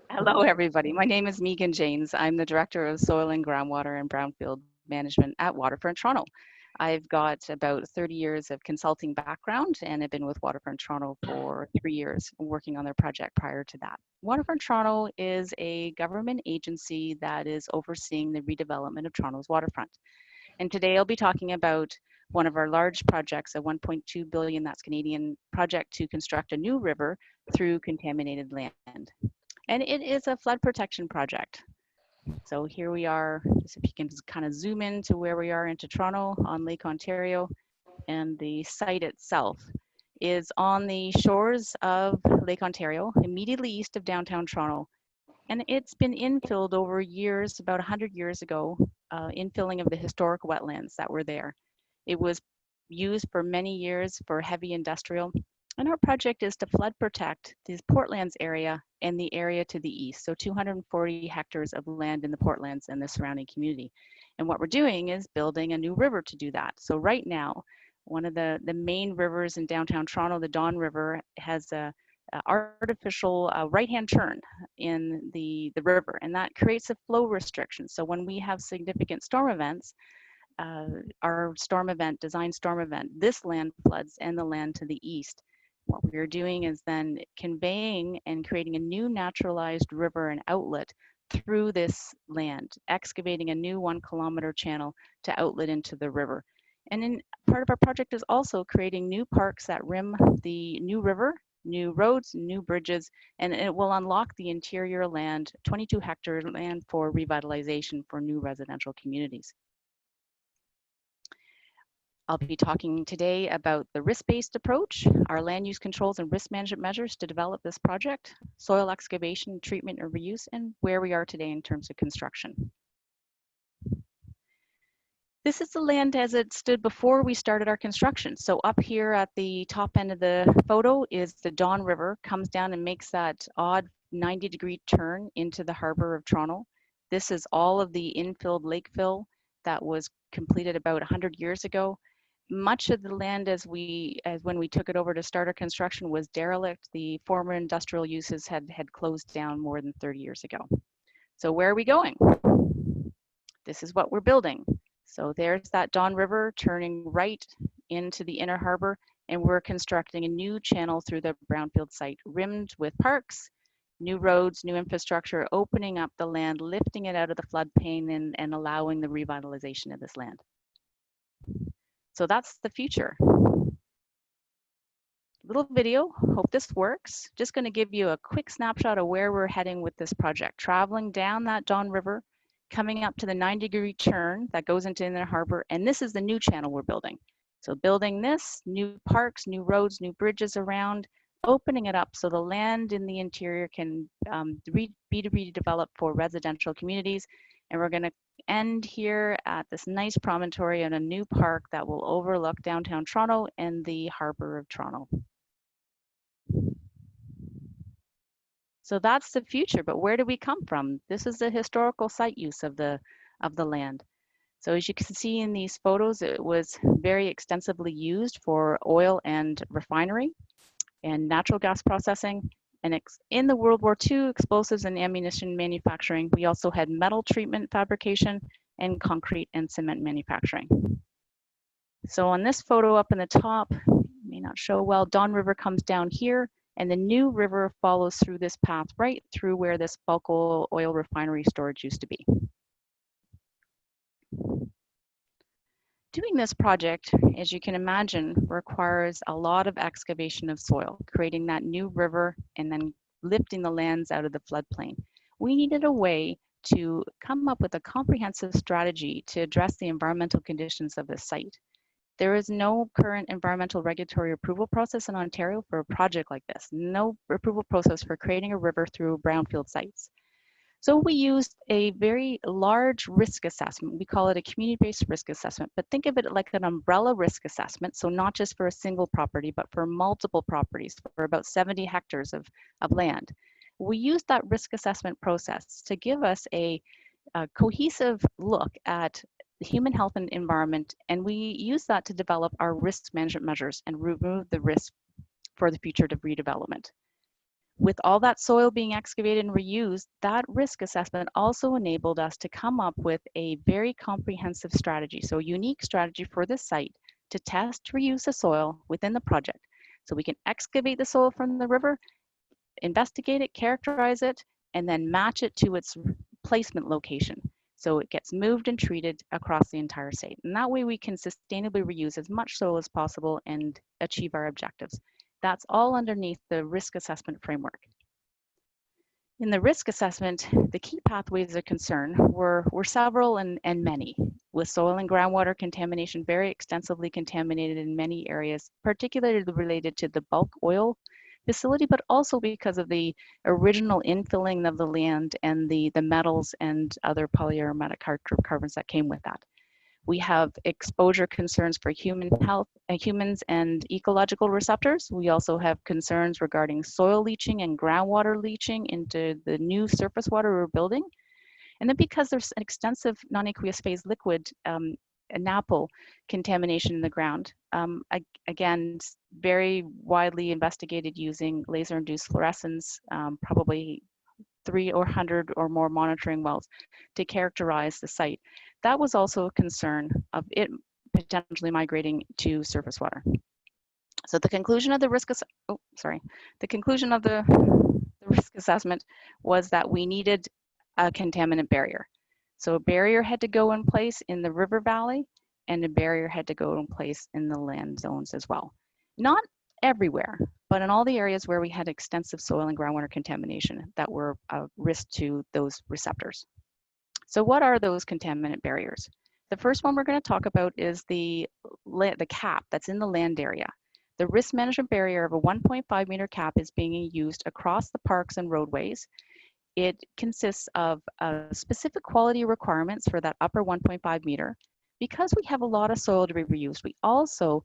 Hello, everybody. My name is Megan Janes. I'm the Director of Soil and Groundwater and Brownfield Management at Waterfront Toronto. I've got about 30 years of consulting background, and I've been with Waterfront Toronto for 3 years, working on their project prior to that. Waterfront Toronto is a government agency that is overseeing the redevelopment of Toronto's waterfront. And today I'll be talking about one of our large projects, a 1.2 billion, that's Canadian, project to construct a new river through contaminated land. And it is a flood protection project. So here we are, so if you can just kind of zoom in to where we are into Toronto on Lake Ontario, and the site itself is on the shores of Lake Ontario, immediately east of downtown Toronto. And it's been infilled over years, about 100 years ago, infilling of the historic wetlands that were there. It was used for many years for heavy industrial. And our project is to flood protect the Portlands area and the area to the east. So 240 hectares of land in the Portlands and the surrounding community. And what we're doing is building a new river to do that. So right now, one of the main rivers in downtown Toronto, the Don River, has a artificial right-hand turn in the river, and that creates a flow restriction. So when we have significant storm events, our design storm event, this land floods and the land to the east. What we're doing is then conveying and creating a new naturalized river and outlet through this land, excavating a new 1 kilometer channel to outlet into the river. And then part of our project is also creating new parks that rim the new river, new roads, new bridges, and it will unlock the interior land, 22 hectare land for revitalization for new residential communities. I'll be talking today about the risk-based approach, our land use controls and risk management measures to develop this project, soil excavation, treatment, and reuse, and where we are today in terms of construction. This is the land as it stood before we started our construction. So up here at the top end of the photo is the Don River, comes down and makes that odd 90-degree turn into the harbor of Toronto. This is all of the infilled lake fill that was completed about 100 years ago. Much of the land as when we took it over to start our construction was derelict. The former industrial uses had closed down more than 30 years ago. So where are we going? This is what we're building. So there's that Don River turning right into the inner harbor, and we're constructing a new channel through the brownfield site, rimmed with parks, new roads, new infrastructure, opening up the land, lifting it out of the floodplain and allowing the revitalization of this land. So that's the future. Little video, hope this works. Just going to give you a quick snapshot of where we're heading with this project. Traveling down that Don River, coming up to the 90-degree turn that goes into Inner Harbor, and this is the new channel we're building. So building this, new parks, new roads, new bridges around, opening it up so the land in the interior can be redeveloped for residential communities. And we're going to end here at this nice promontory in a new park that will overlook downtown Toronto and the harbor of Toronto. So that's the future, but where do we come from? This is the historical site use of the land. So as you can see in these photos, it was very extensively used for oil and refinery and natural gas processing. And in the World War II, explosives and ammunition manufacturing, we also had metal treatment fabrication and concrete and cement manufacturing. So on this photo up in the top, may not show well, Don River comes down here, and the new river follows through this path right through where this bulk oil refinery storage used to be. Doing this project, as you can imagine, requires a lot of excavation of soil, creating that new river and then lifting the lands out of the floodplain. We needed a way to come up with a comprehensive strategy to address the environmental conditions of the site. There is no current environmental regulatory approval process in Ontario for a project like this, no approval process for creating a river through brownfield sites. So we used a very large risk assessment. We call it a community-based risk assessment, but think of it like an umbrella risk assessment. So not just for a single property, but for multiple properties, for about 70 hectares of land. We used that risk assessment process to give us a a cohesive look at the human health and environment, and we use that to develop our risk management measures and remove the risk for the future redevelopment. With all that soil being excavated and reused, that risk assessment also enabled us to come up with a very comprehensive strategy, so a unique strategy for this site to test reuse the soil within the project. So we can excavate the soil from the river, investigate it, characterize it, and then match it to its placement location. So it gets moved and treated across the entire site. And that way we can sustainably reuse as much soil as possible and achieve our objectives. That's all underneath the risk assessment framework. In the risk assessment, the key pathways of concern were several and many, with soil and groundwater contamination very extensively contaminated in many areas, particularly related to the bulk oil facility, but also because of the original infilling of the land and the metals and other polyaromatic hydrocarbons that came with that. We have exposure concerns for human health, humans and ecological receptors. We also have concerns regarding soil leaching and groundwater leaching into the new surface water we're building. And then because there's an extensive non-aqueous phase liquid NAPL contamination in the ground, again, very widely investigated using laser-induced fluorescence, probably 300 or more monitoring wells to characterize the site. That was also a concern of it potentially migrating to surface water. So the conclusion of the risk assessment was that we needed a contaminant barrier. So a barrier had to go in place in the river valley, and a barrier had to go in place in the land zones as well. Not everywhere, but in all the areas where we had extensive soil and groundwater contamination that were a risk to those receptors. So what are those contaminant barriers? The first one we're going to talk about is the cap that's in the land area. The risk management barrier of a 1.5 meter cap is being used across the parks and roadways. It consists of specific quality requirements for that upper 1.5 meter. Because we have a lot of soil to be reused, we also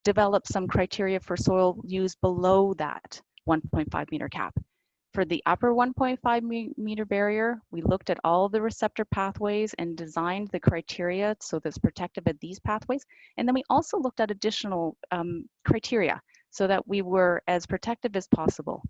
develop some criteria for soil used below that 1.5 meter cap. For the upper 1.5 meter barrier, we looked at all the receptor pathways and designed the criteria so that's protective of these pathways. And then we also looked at additional criteria so that we were as protective as possible.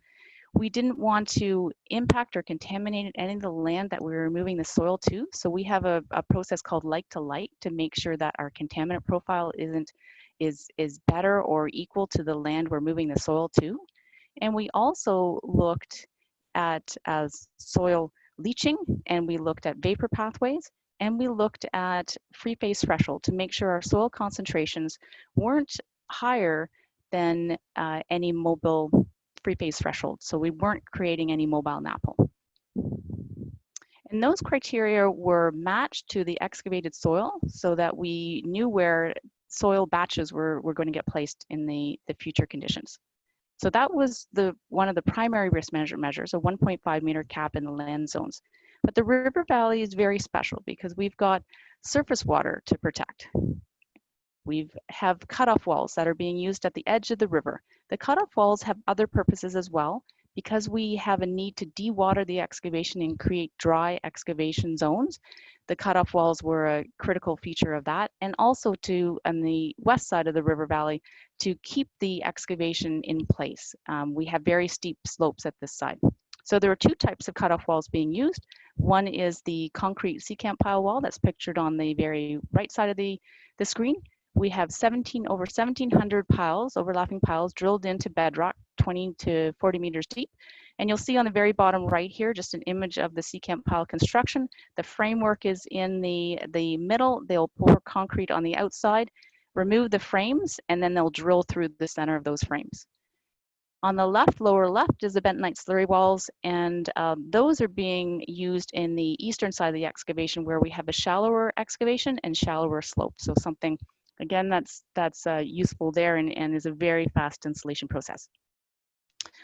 We didn't want to impact or contaminate any of the land that we were moving the soil to. So we have a process called like to like to make sure that our contaminant profile is better or equal to the land we're moving the soil to. And we also looked at soil leaching, and we looked at vapor pathways, and we looked at free phase threshold to make sure our soil concentrations weren't higher than any mobile free phase threshold. So we weren't creating any mobile NAPL. And those criteria were matched to the excavated soil so that we knew where soil batches were going to get placed in the future conditions. So that was one of the primary risk management measures, a 1.5 meter cap in the land zones. But the river valley is very special because we've got surface water to protect. We have cutoff walls that are being used at the edge of the river. The cutoff walls have other purposes as well because we have a need to dewater the excavation and create dry excavation zones. The cutoff walls were a critical feature of that, and also on the west side of the river valley to keep the excavation in place. We have very steep slopes at this side. So there are two types of cutoff walls being used. One is the concrete secant pile wall that's pictured on the very right side of the screen. We have over 1,700 piles, overlapping piles, drilled into bedrock, 20 to 40 meters deep. And you'll see on the very bottom right here, just an image of the secant pile construction. The framework is in the middle. They'll pour concrete on the outside, remove the frames, and then they'll drill through the center of those frames. On the left, lower left, is the bentonite slurry walls, and those are being used in the eastern side of the excavation where we have a shallower excavation and shallower slope. So something, again, that's useful there and is a very fast installation process.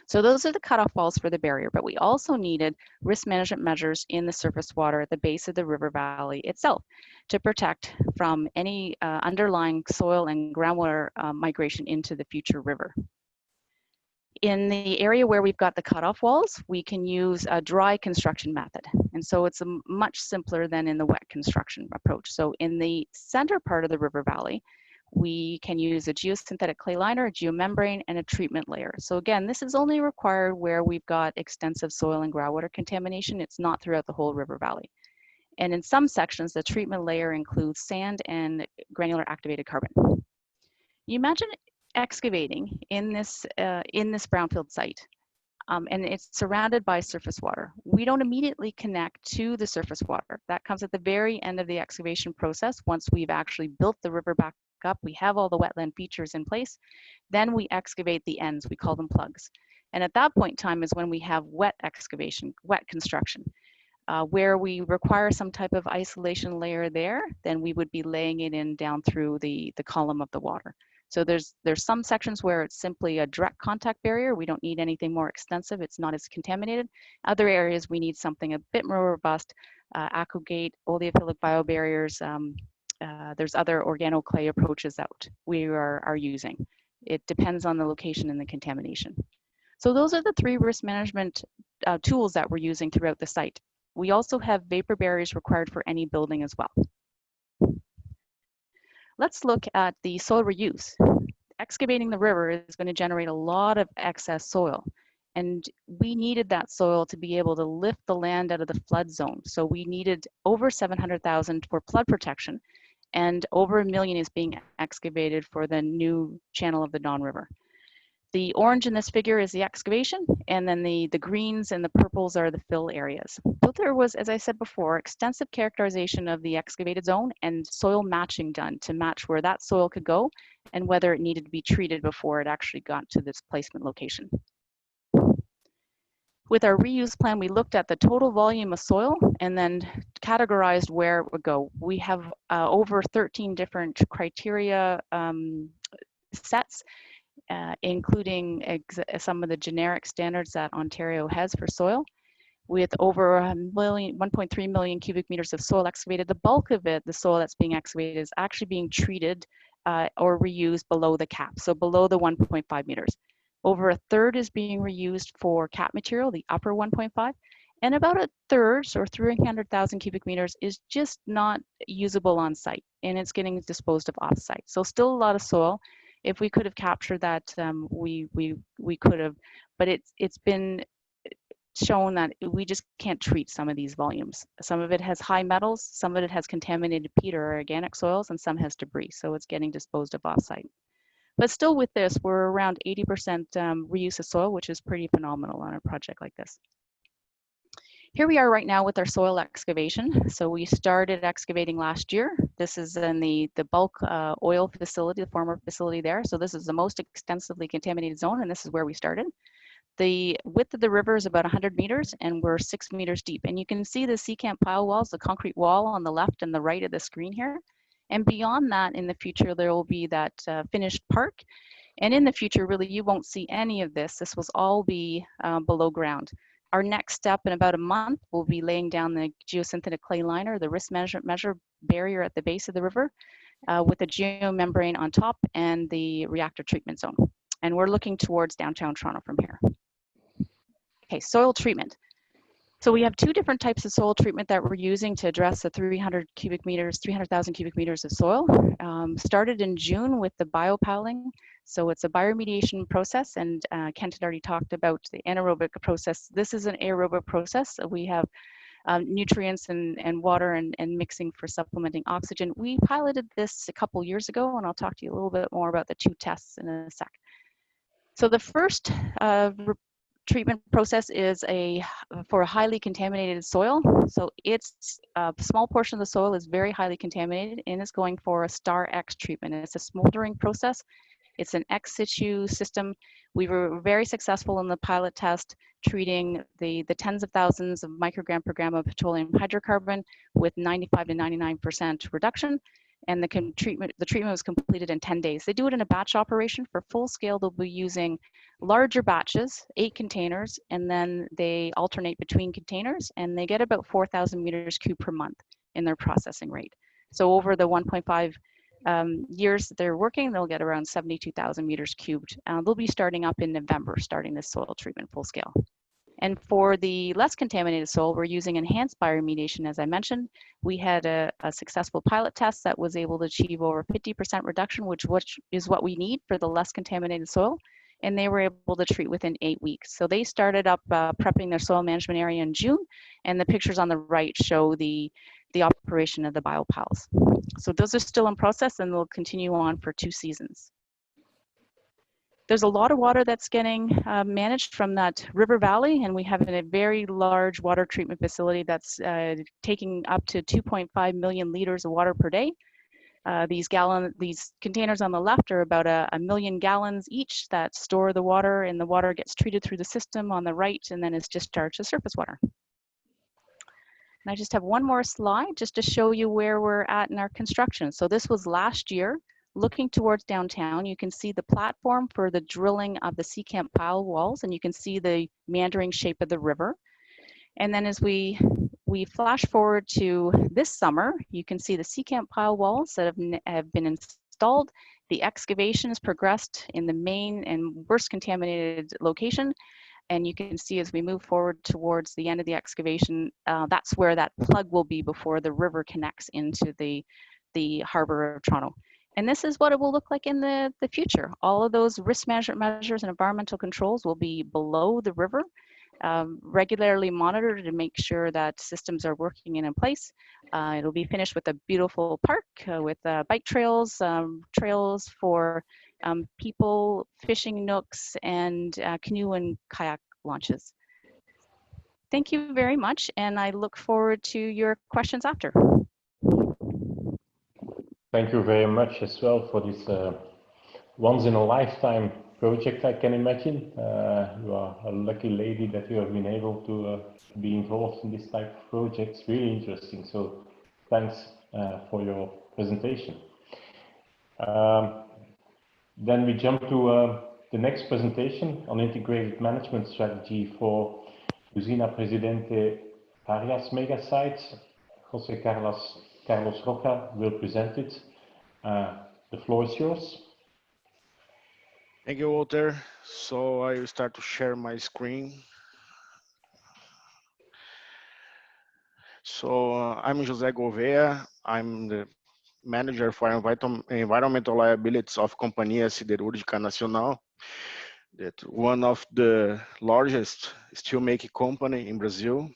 So those are the cutoff walls for the barrier, but we also needed risk management measures in the surface water at the base of the river valley itself to protect from any underlying soil and groundwater migration into the future river. In the area where we've got the cutoff walls, we can use a dry construction method. And so it's much simpler than in the wet construction approach. So in the center part of the river valley, we can use a geosynthetic clay liner, a geomembrane, and a treatment layer. So again, this is only required where we've got extensive soil and groundwater contamination. It's not throughout the whole river valley. And in some sections, the treatment layer includes sand and granular activated carbon. You imagine excavating in this brownfield site, and it's surrounded by surface water. We don't immediately connect to the surface water. That comes at the very end of the excavation process. Once we've actually built the river back up, we have all the wetland features in place, then we excavate the ends. We call them plugs. And at that point in time is when we have wet excavation, wet construction. Where we require some type of isolation layer there, then we would be laying it in down through the column of the water. So there's some sections where it's simply a direct contact barrier. We don't need anything more extensive. It's not as contaminated. Other areas we need something a bit more robust, aquagate, oleophilic biobarriers. There's other organoclay approaches that we are using. It depends on the location and the contamination. So those are the 3 risk management tools that we're using throughout the site. We also have vapor barriers required for any building as well. Let's look at the soil reuse. Excavating the river is going to generate a lot of excess soil. And we needed that soil to be able to lift the land out of the flood zone. So we needed over 700,000 for flood protection, and over $1 million is being excavated for the new channel of the Don River. The orange in this figure is the excavation, and then the greens and the purples are the fill areas. So there was, as I said before, extensive characterization of the excavated zone and soil matching done to match where that soil could go and whether it needed to be treated before it actually got to this placement location. With our reuse plan, we looked at the total volume of soil and then categorized where it would go. We have over 13 different criteria sets, including some of the generic standards that Ontario has for soil. With over 1.3 million cubic meters of soil excavated, the bulk of it, the soil that's being excavated, is actually being treated or reused below the cap, so below the 1.5 meters. Over a third is being reused for cap material, the upper 1.5, and about a third, or 300,000 cubic meters, is just not usable on site, and it's getting disposed of off site. So still a lot of soil. If we could have captured that, we could have, but it's been shown that we just can't treat some of these volumes. Some of it has high metals, some of it has contaminated peat or organic soils, and some has debris, so it's getting disposed of off-site. But still with this, we're around 80% reuse of soil, which is pretty phenomenal on a project like this. Here we are right now with our soil excavation. So we started excavating last year. This is in the bulk oil facility, the former facility there. So this is the most extensively contaminated zone, and this is where we started. The width of the river is about 100 meters, and we're 6 meters deep. And you can see the secant pile walls, the concrete wall on the left and the right of the screen here. And beyond that, in the future, there will be that finished park. And in the future, really, you won't see any of this. This will all be below ground. Our next step in about a month will be laying down the geosynthetic clay liner, the risk management measure barrier at the base of the river, with a geomembrane on top and the reactor treatment zone. And we're looking towards downtown Toronto from here. Okay, soil treatment. So we have 2 different types of soil treatment that we're using to address the 300,000 cubic meters of soil. Started in June with the biopiling. So it's a bioremediation process, and Kent had already talked about the anaerobic process. This is an aerobic process. So we have nutrients and water and mixing for supplementing oxygen. We piloted this a couple years ago, and I'll talk to you a little bit more about the 2 tests in a sec. So the first treatment process is for a highly contaminated soil. So it's a small portion of the soil is very highly contaminated and is going for a star X treatment. And it's a smoldering process. It's an ex situ system. We were very successful in the pilot test, treating the tens of thousands of microgram per gram of petroleum hydrocarbon with 95 to 99% reduction. And the treatment was completed in 10 days. They do it in a batch operation. For full scale, they'll be using larger batches, 8 containers, and then they alternate between containers, and they get about 4,000 meters cubed per month in their processing rate. So over the 1.5 years they're working, they'll get around 72,000 meters cubed. They'll be starting up in November, starting this soil treatment full scale. And for the less contaminated soil, we're using enhanced bioremediation, as I mentioned. We had a successful pilot test that was able to achieve over 50% reduction, which is what we need for the less contaminated soil. And they were able to treat within 8 weeks. So they started up prepping their soil management area in June, and the pictures on the right show the operation of the biopiles. So those are still in process, and they'll continue on for 2 seasons. There's a lot of water that's getting managed from that river valley, and we have a very large water treatment facility that's taking up to 2.5 million liters of water per day. These containers on the left are about a million gallons each that store the water, and the water gets treated through the system on the right and then is discharged to surface water. And I just have one more slide just to show you where we're at in our construction. So this was last year. Looking towards downtown, you can see the platform for the drilling of the sea camp pile walls, and you can see the meandering shape of the river. And then as we flash forward to this summer, you can see the sea camp pile walls that have been installed. The excavation has progressed in the main and worst contaminated location. And you can see as we move forward towards the end of the excavation, that's where that plug will be before the river connects into the harbor of Toronto. And this is what it will look like in the future. All of those risk management measures and environmental controls will be below the river, regularly monitored to make sure that systems are working and in place. It'll be finished with a beautiful park with bike trails, trails for people, fishing nooks, and canoe and kayak launches. Thank you very much, and I look forward to your questions after. Thank you very much as well for this once-in-a-lifetime project, I can imagine. You are a lucky lady that you have been able to be involved in this type of projects. Really interesting. So thanks for your presentation. Then we jump to the next presentation on integrated management strategy for Usina Presidente Arias mega sites. José Carlos Roca will present it. The floor is yours. Thank you, Walter. So I will start to share my screen. So I'm José Gouveia. I'm the manager for environmental liabilities of Companhia Siderúrgica Nacional, that one of the largest steelmaking company in Brazil.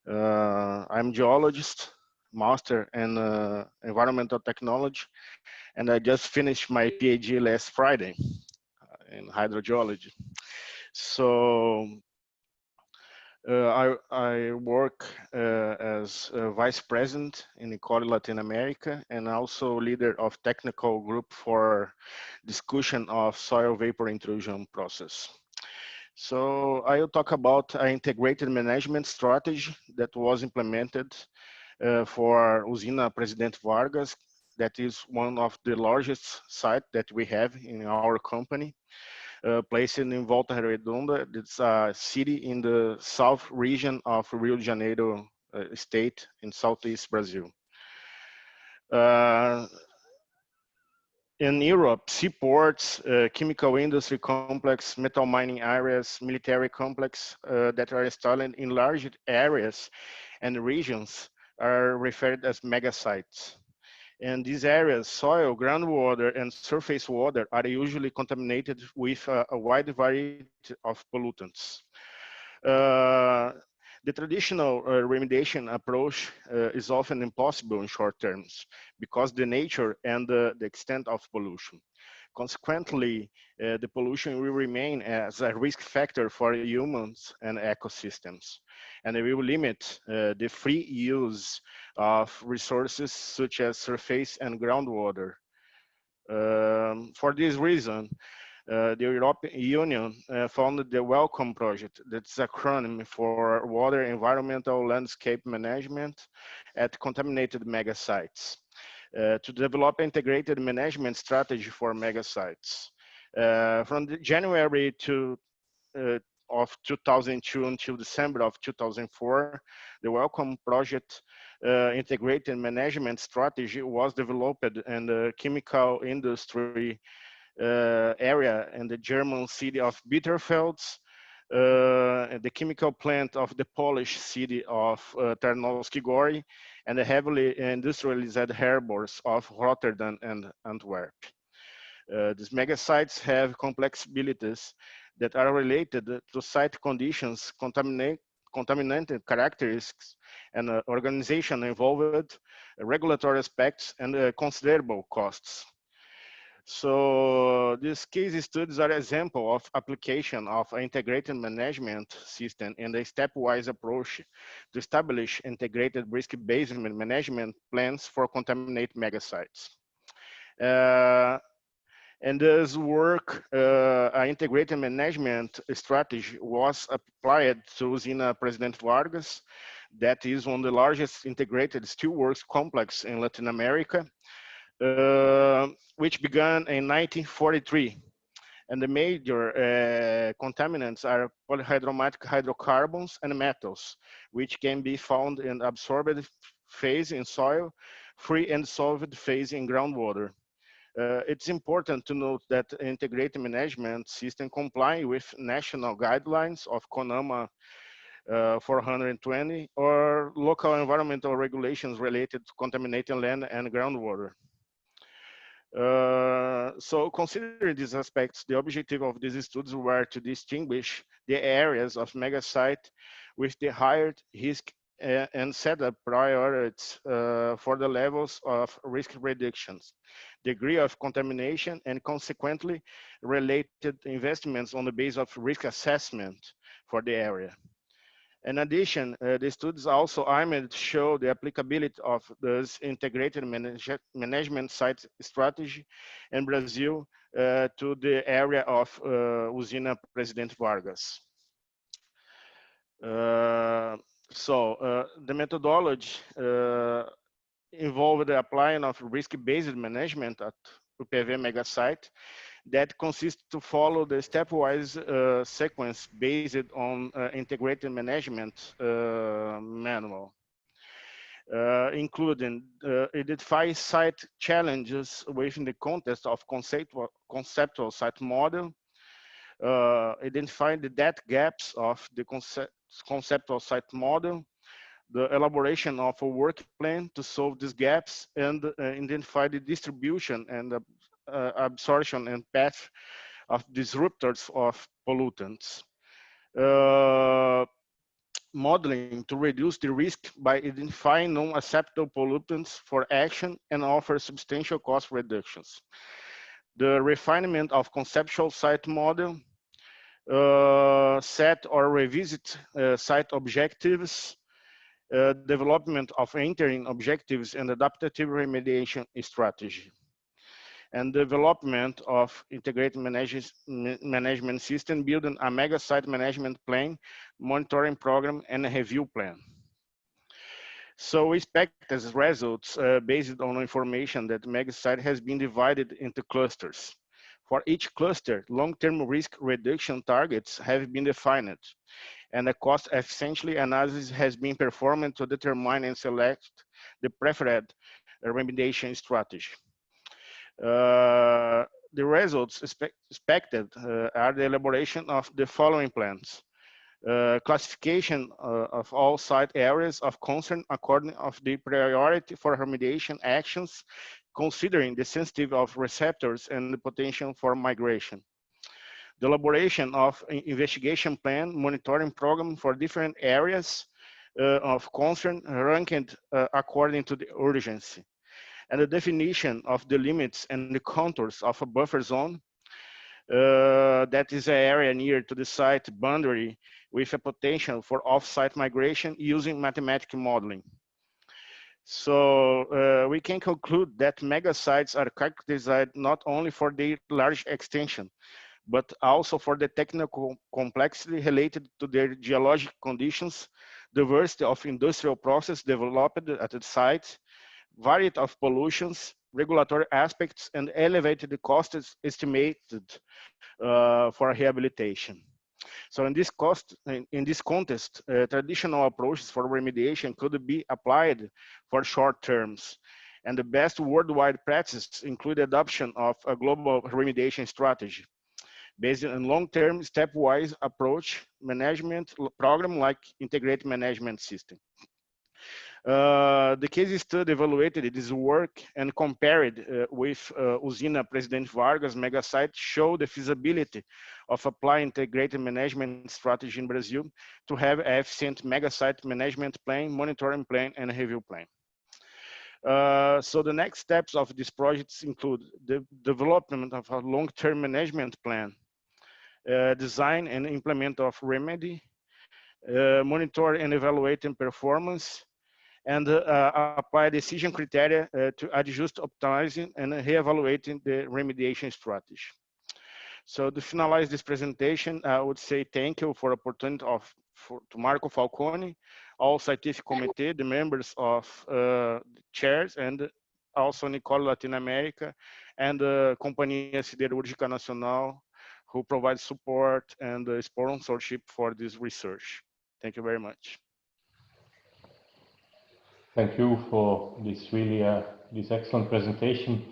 I'm geologist, master in environmental technology, and I just finished my PhD last Friday in hydrogeology. So I work as a vice president in Equality Latin America, and also leader of technical group for discussion of soil vapor intrusion process. So I will talk about an integrated management strategy that was implemented for Usina Presidente Vargas. That is one of the largest sites that we have in our company. Placed in Volta Redonda. It's a city in the south region of Rio de Janeiro state in southeast Brazil. In Europe, seaports, chemical industry complex, metal mining areas, military complex that are installed in large areas and regions are referred as mega sites. And these areas, soil, groundwater, and surface water are usually contaminated with a wide variety of pollutants. The traditional remediation approach is often impossible in short terms because the nature and the extent of pollution. Consequently, the pollution will remain as a risk factor for humans and ecosystems, and it will limit the free use of resources such as surface and groundwater. For this reason, the European Union founded the Welcome Project, that's an acronym for Water Environmental Landscape Management at Contaminated Mega Sites, to develop integrated management strategy for mega sites. From January to of 2002 until December of 2004, the Welcome Project integrated management strategy was developed in the chemical industry area in the German city of Bitterfeld, the chemical plant of the Polish city of Tarnowski Gori, and the heavily industrialized harbors of Rotterdam and Antwerp. These megasites have complexibilities that are related to site conditions, contaminated characteristics, and organization involved, regulatory aspects, and considerable costs. So these case studies are an example of application of an integrated management system and a stepwise approach to establish integrated risk-based management plans for contaminated megasites. And this work, an integrated management strategy was applied to Usina President Vargas, that is one of the largest integrated steelworks complex in Latin America, which began in 1943. And the major contaminants are polyhydromatic hydrocarbons and metals, which can be found in absorbed phase in soil, free and dissolved phase in groundwater. It's important to note that integrated management system comply with national guidelines of CONAMA 420 or local environmental regulations related to contaminating land and groundwater. So considering these aspects, the objective of these studies were to distinguish the areas of megasite with the higher risk and set up priorities for the levels of risk reductions, degree of contamination, and consequently related investments on the basis of risk assessment for the area. In addition, the studies also aimed to show the applicability of this integrated management site strategy in Brazil to the area of Usina President Vargas. The methodology involved the applying of risk-based management at UPV megasite that consists to follow the stepwise sequence based on integrated management manual, including identify site challenges within the context of conceptual site model, identify the data gaps of the conceptual site model, the elaboration of a work plan to solve these gaps, and identify the distribution and absorption and path of disruptors of pollutants. Modeling to reduce the risk by identifying non-acceptable pollutants for action and offer substantial cost reductions. The refinement of conceptual site model, set or revisit site objectives, development of interim objectives and adaptive remediation strategy, and development of integrated management system, building a mega site management plan, monitoring program, and a review plan. So we expect as results based on information that mega site has been divided into clusters. For each cluster, long-term risk reduction targets have been defined, and a cost efficiency analysis has been performed to determine and select the preferred remediation strategy. The results expected are the elaboration of the following plans. Classification of all site areas of concern according to the priority for remediation actions, considering the sensitivity of receptors and the potential for migration. The elaboration of an investigation plan, monitoring program for different areas of concern ranked according to the urgency. And the definition of the limits and the contours of a buffer zone that is an area near to the site boundary with a potential for off-site migration using mathematical modeling. So we can conclude that megasites are characterized not only for their large extension, but also for the technical complexity related to their geologic conditions, diversity of industrial process developed at the site, variety of pollutions, regulatory aspects, and elevated costs estimated for rehabilitation. So in this context, traditional approaches for remediation could be applied for short terms. And the best worldwide practices include adoption of a global remediation strategy based on long-term stepwise approach management program like integrated management system. The case study evaluated this work and compared with Usina Presidente Vargas mega site show the feasibility of applying integrated management strategy in Brazil to have an efficient mega site management plan, monitoring plan, and review plan. So the next steps of these projects include the development of a long-term management plan, design and implement of remedy, monitor and evaluating performance, and apply decision criteria to adjust, optimizing, and reevaluating the remediation strategy. So to finalize this presentation, I would say thank you for the opportunity to Marco Falcone, all scientific committee, the members of the chairs, and also Nicole Latin America, and the Companhia Siderúrgica Nacional, who provides support and sponsorship for this research. Thank you very much. Thank you for this really this excellent presentation,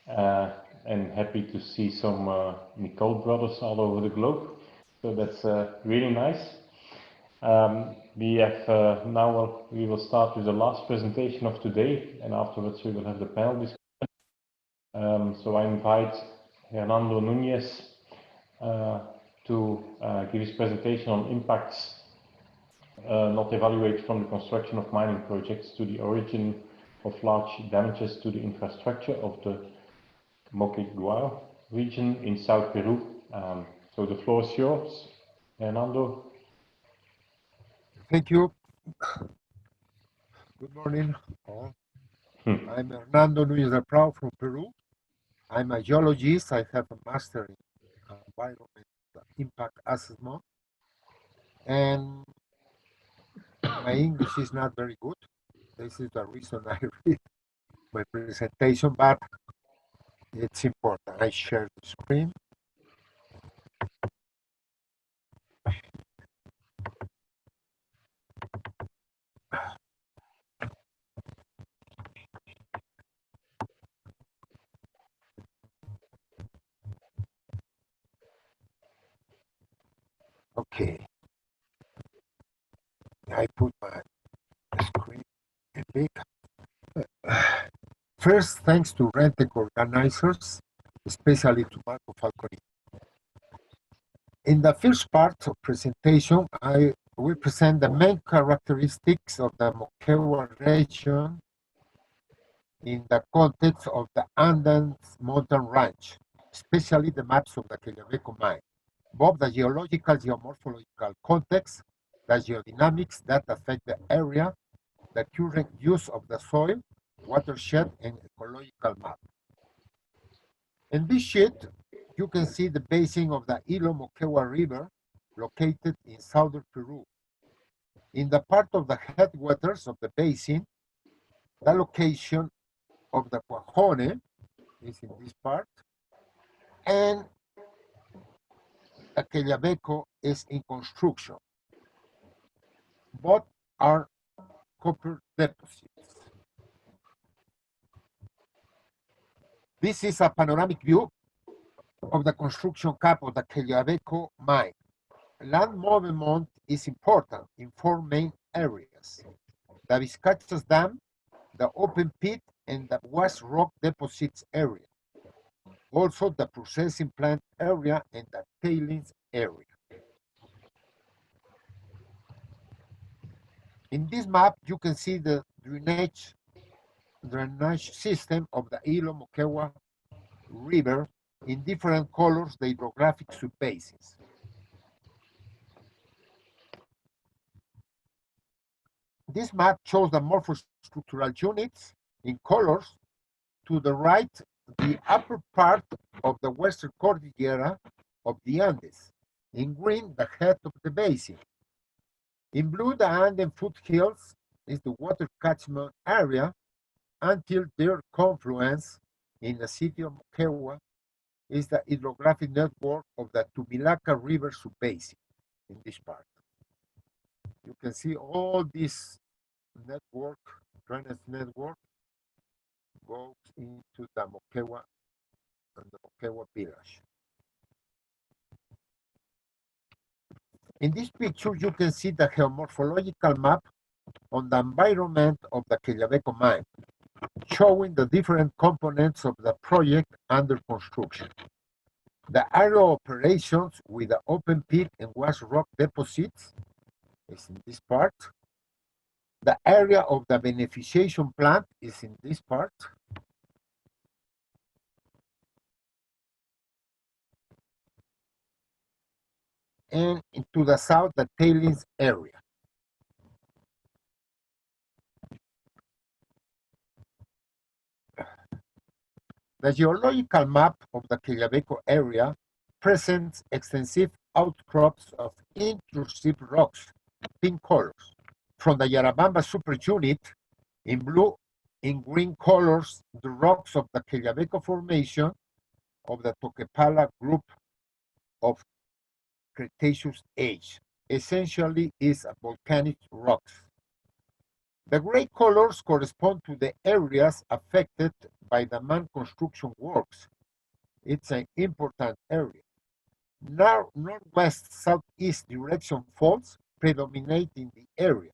and happy to see some Nicole brothers all over the globe. So that's really nice. We have now we will start with the last presentation of today, and afterwards we will have the panel discussion. So I invite Hernando Núñez to give his presentation on impacts not evaluated from the construction of mining projects to the origin of large damages to the infrastructure of the Moquegua region in South Peru. So the floor is yours, Hernando. Thank you. Good morning, all. I'm Hernando Núñez de Prado from Peru. I'm a geologist. I have a master in environmental impact assessment, and my English is not very good. This is the reason I read my presentation, but it's important. I share the screen. Okay. I put my screen big. First, thanks to Rentec organizers, especially to Marco Falcone. In the first part of presentation, I will present the main characteristics of the Moquegua region in the context of the Andes mountain range, especially the maps of the Quellaveco mine, both the geological, geomorphological context, the geodynamics that affect the area, the current use of the soil, watershed, and ecological map. In this sheet, you can see the basin of the Ilo Moquegua River located in southern Peru. In the part of the headwaters of the basin, the location of the Cuajone is in this part, and the Quellaveco is in construction. Both are copper deposits. This is a panoramic view of the construction cap of the Quellaveco mine. Land movement is important in four main areas: the Vizcachas Dam, the open pit, and the West Rock deposits area. Also the processing plant area and the tailings area. In this map, you can see the drainage system of the Ilo Moquegua River in different colors, the hydrographic subbasins. This map shows the morphostructural units in colors. To the right, the upper part of the Western Cordillera of the Andes. In green, the head of the basin. In blue, the Andean foothills is the water catchment area until their confluence in the city of Moquegua is the hydrographic network of the Tumilaca River subbasin. in this part. You can see all this network, drainage network, goes into the Moquegua and the Moquegua village. In this picture, you can see the geomorphological map on the environment of the Quellaveco mine, showing the different components of the project under construction. The area of operations with the open pit and wash rock deposits is in this part. The area of the beneficiation plant is in this part. And to the south, the tailings area. The geological map of the Quellaveco area presents extensive outcrops of intrusive rocks, pink colors, from the Yarabamba superunit in blue, in green colors, the rocks of the Quellaveco formation of the Toquepala group of Cretaceous age, essentially is volcanic rocks. The gray colors correspond to the areas affected by the mine construction works. It's an important area. Now, northwest-southeast direction faults predominate in the area.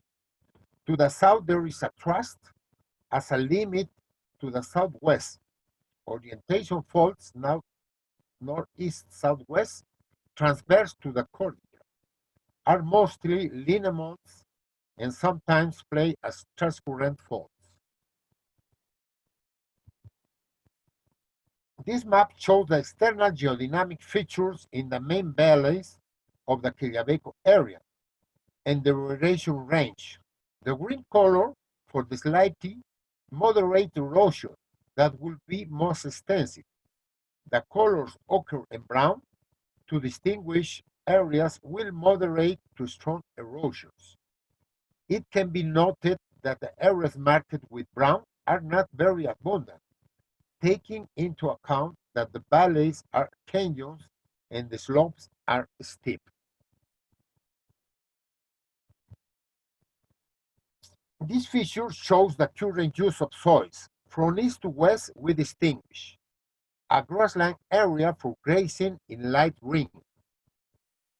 To the south, there is a thrust as a limit to the southwest. Orientation faults now northeast-southwest, transverse to the cordillera, are mostly lineaments and sometimes play as transcurrent faults. This map shows the external geodynamic features in the main valleys of the Quellaveco area and the erosion range. The green color for the slightly moderate erosion that will be most extensive. The colors ochre and brown to distinguish areas with moderate to strong erosions. It can be noted that the areas marked with brown are not very abundant, taking into account that the valleys are canyons and the slopes are steep. This feature shows the current use of soils. From east to west, we distinguish a grassland area for grazing in light green.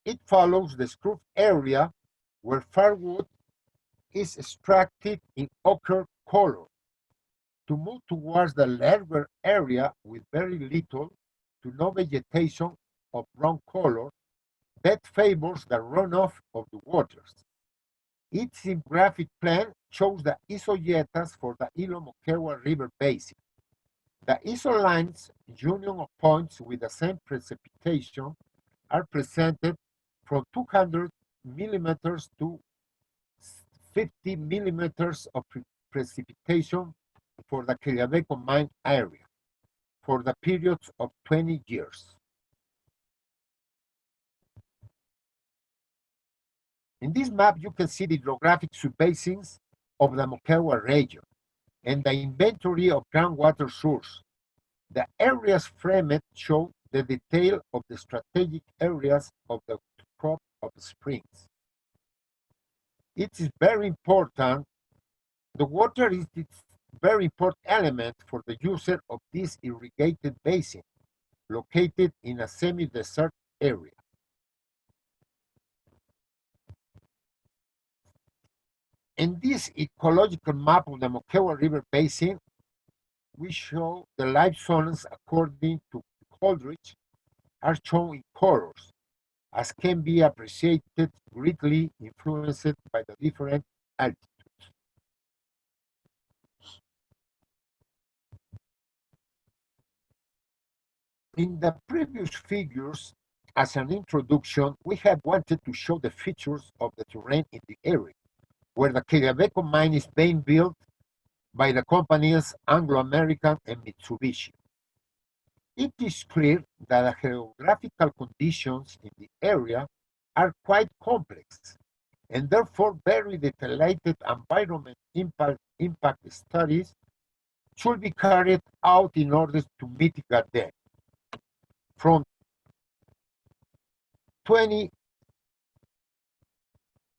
It follows the scrub area where firewood is extracted in ochre color. To move towards the larger area with very little to no vegetation of brown color, that favors the runoff of the waters. Its graphic plan shows the isojetas for the Ilo Moquegua River basin. The iso lines, union of points with the same precipitation, are presented from 200 millimeters to 50 millimeters of precipitation for the Quellaveco mine area for the periods of 20 years. In this map, you can see the hydrographic subbasins of the Moquegua region and the inventory of groundwater source. The areas framed show the detail of the strategic areas of the crop of springs. It is very important. The water is a very important element for the user of this irrigated basin, located in a semi-desert area. In this ecological map of the Moquegua River Basin, we show the life zones according to Holdridge are shown in colors, as can be appreciated greatly influenced by the different altitudes. In the previous figures, as an introduction, we have wanted to show the features of the terrain in the area, where the Quellaveco mine is being built by the companies Anglo American and Mitsubishi. It is clear that the geographical conditions in the area are quite complex, and therefore very detailed environment impact studies should be carried out in order to mitigate them. From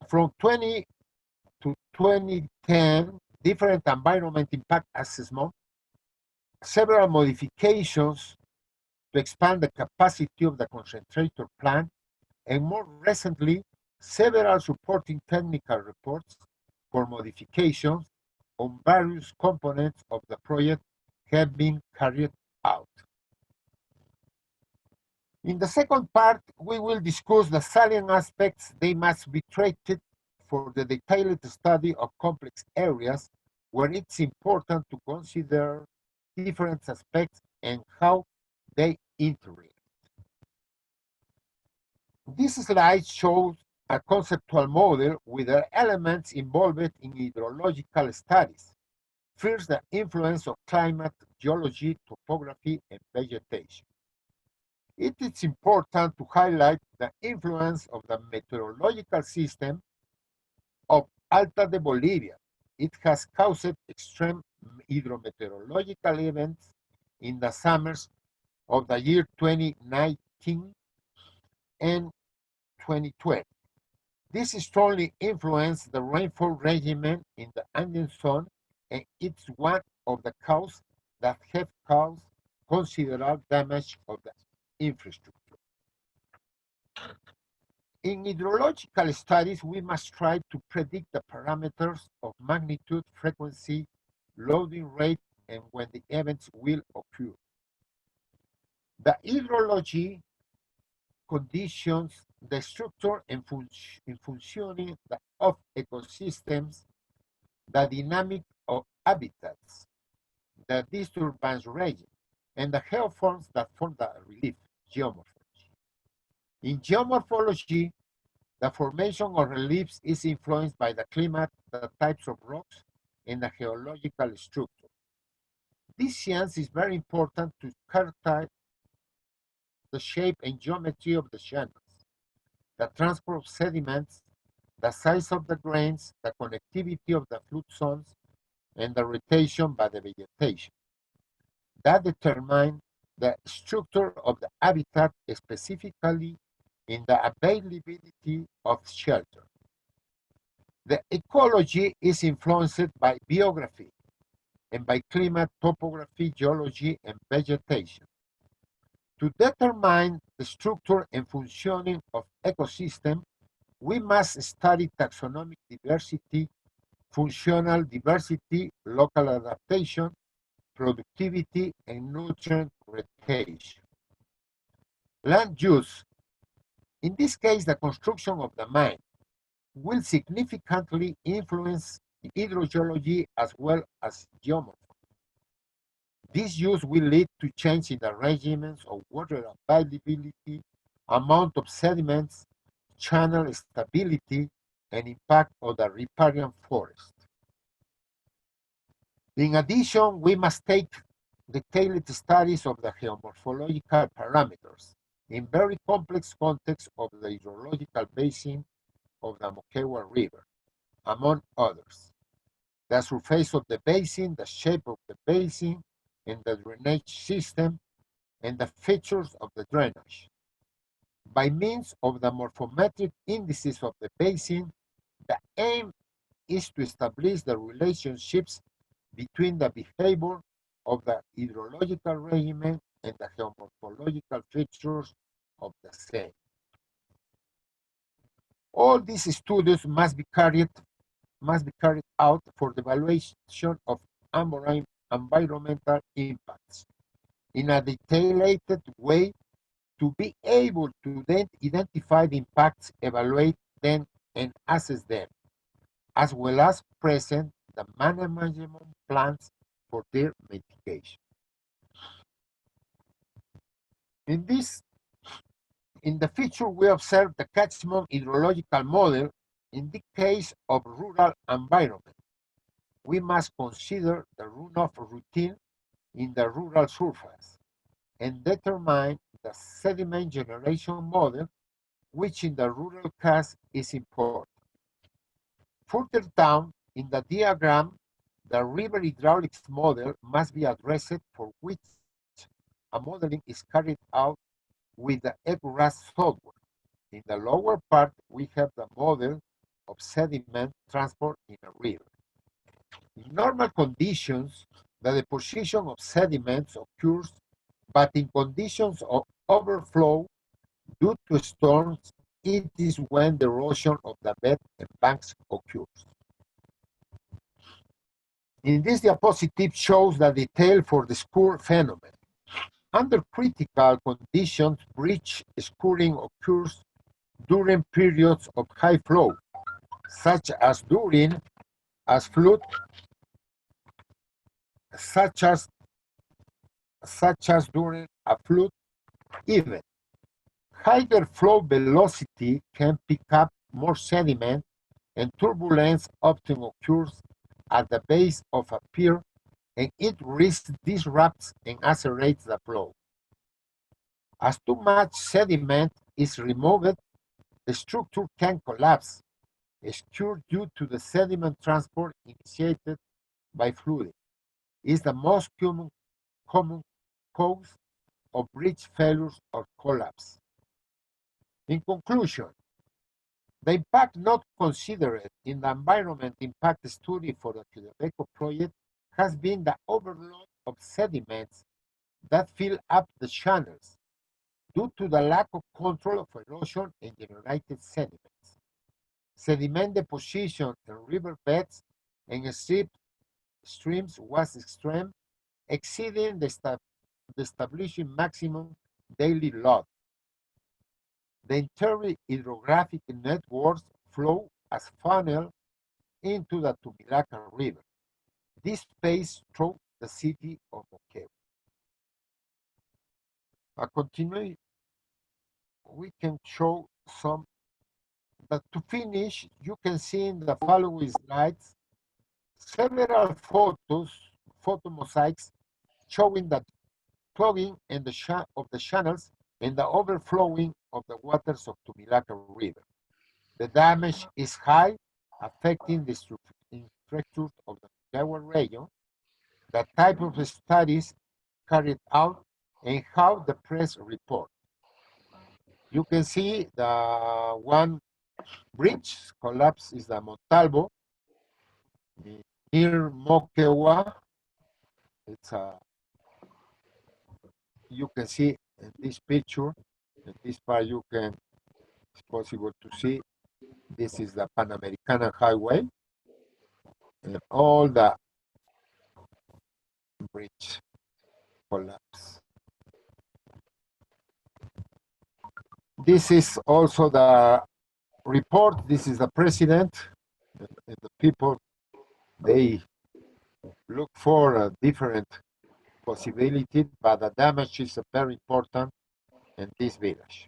From 20 to 2010, different environment impact assessment, several modifications to expand the capacity of the concentrator plant, and more recently, several supporting technical reports for modifications on various components of the project have been carried out. In the second part, we will discuss the salient aspects they must be treated for the detailed study of complex areas where it's important to consider different aspects and how they integrate. This slide shows a conceptual model with the elements involved in hydrological studies. First, the influence of climate, geology, topography, and vegetation. It is important to highlight the influence of the meteorological system of Alta de Bolivia. It has caused extreme hydrometeorological events in the summers of the year 2019 and 2020. This strongly influenced the rainfall regimen in the Andean zone, and it's one of the causes that have caused considerable damage of the infrastructure. In hydrological studies, we must try to predict the parameters of magnitude, frequency, loading rate, and when the events will occur. The hydrology conditions the structure and functioning of ecosystems, the dynamic of habitats, the disturbance region, and the health forms that form the relief, geomorphology. In geomorphology, the formation of reliefs is influenced by the climate, the types of rocks, and the geological structure. This science is very important to characterize the shape and geometry of the channels, the transport of sediments, the size of the grains, the connectivity of the flood zones, and the rotation by the vegetation. That determine the structure of the habitat, specifically in the availability of shelter. The ecology is influenced by biography and by climate, topography, geology, and vegetation. To determine the structure and functioning of ecosystem, we must study taxonomic diversity, functional diversity, local adaptation, productivity, and nutrient rotation. Land use. In this case, the construction of the mine will significantly influence hydrogeology as well as geomorphology. This use will lead to change in the regimens of water availability, amount of sediments, channel stability, and impact on the riparian forest. In addition, we must take detailed studies of the geomorphological parameters in very complex context of the hydrological basin of the Moquegua River, among others. The surface of the basin, the shape of the basin, and the drainage system, and the features of the drainage. By means of the morphometric indices of the basin, the aim is to establish the relationships between the behavior of the hydrological regimen and the geomorphological features of the same. All these studies must be carried out for the evaluation of environmental impacts in a detailed way to be able to then identify the impacts, evaluate them, and assess them, as well as present the management plans for their mitigation. In the feature, we observe the catchment hydrological model. In the case of rural environment, we must consider the runoff routine in the rural surface and determine the sediment generation model, which in the rural case is important. Further down in the diagram, the river hydraulics model must be addressed, for which a modeling is carried out with the ECRAS software. In the lower part, we have the model of sediment transport in a river. In normal conditions, the deposition of sediments occurs, but in conditions of overflow due to storms, it is when the erosion of the bed and banks occurs. In this diapositive shows the detail for the scour phenomenon. Under critical conditions, bridge scouring occurs during periods of high flow, such as during flood during a flood event. Higher flow velocity can pick up more sediment, and turbulence often occurs at the base of a pier, and it disrupts and accelerates the flow. As too much sediment is removed, the structure can collapse, occur due to the sediment transport initiated by flooding. Is the most common cause of bridge failures or collapse. In conclusion, the impact not considered in the environment impact study for the Quellaveco project has been the overload of sediments that fill up the channels due to the lack of control of erosion and generated sediments. Sediment deposition in riverbeds and streams was extreme, exceeding the establishing maximum daily load. The internal hydrographic networks flow as funnel into the Tumilaca River. This pays through the city of Moquegua. Continuing, we can show some, but to finish, you can see in the following slides several photo mosaics showing the clogging and of the channels and the overflowing of the waters of Tumilaca River. The damage is high, affecting the infrastructure of the Moquegua region, the type of studies carried out, and how the press report. You can see the one bridge collapse is the Montalvo near Moquegua. It's you can see in this picture, in this part it's possible to see, this is the Panamericana Highway, and all the bridge collapse. This is also the report. This is the president, and the people, they look for a different possibility, but the damage is very important in this village.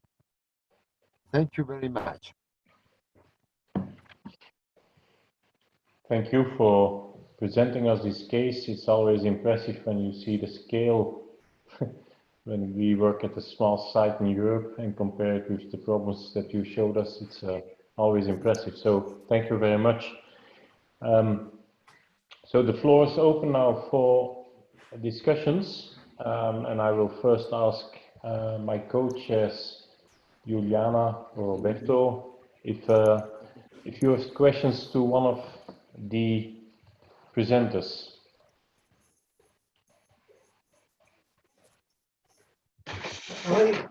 Thank you very much. Thank you for presenting us this case. It's always impressive when you see the scale when we work at a small site in Europe and compare it with the problems that you showed us. It's always impressive. So thank you very much. So the floor is open now for discussions, and I will first ask my co-chairs, Juliana or Roberto, if you have questions to one of the presenters.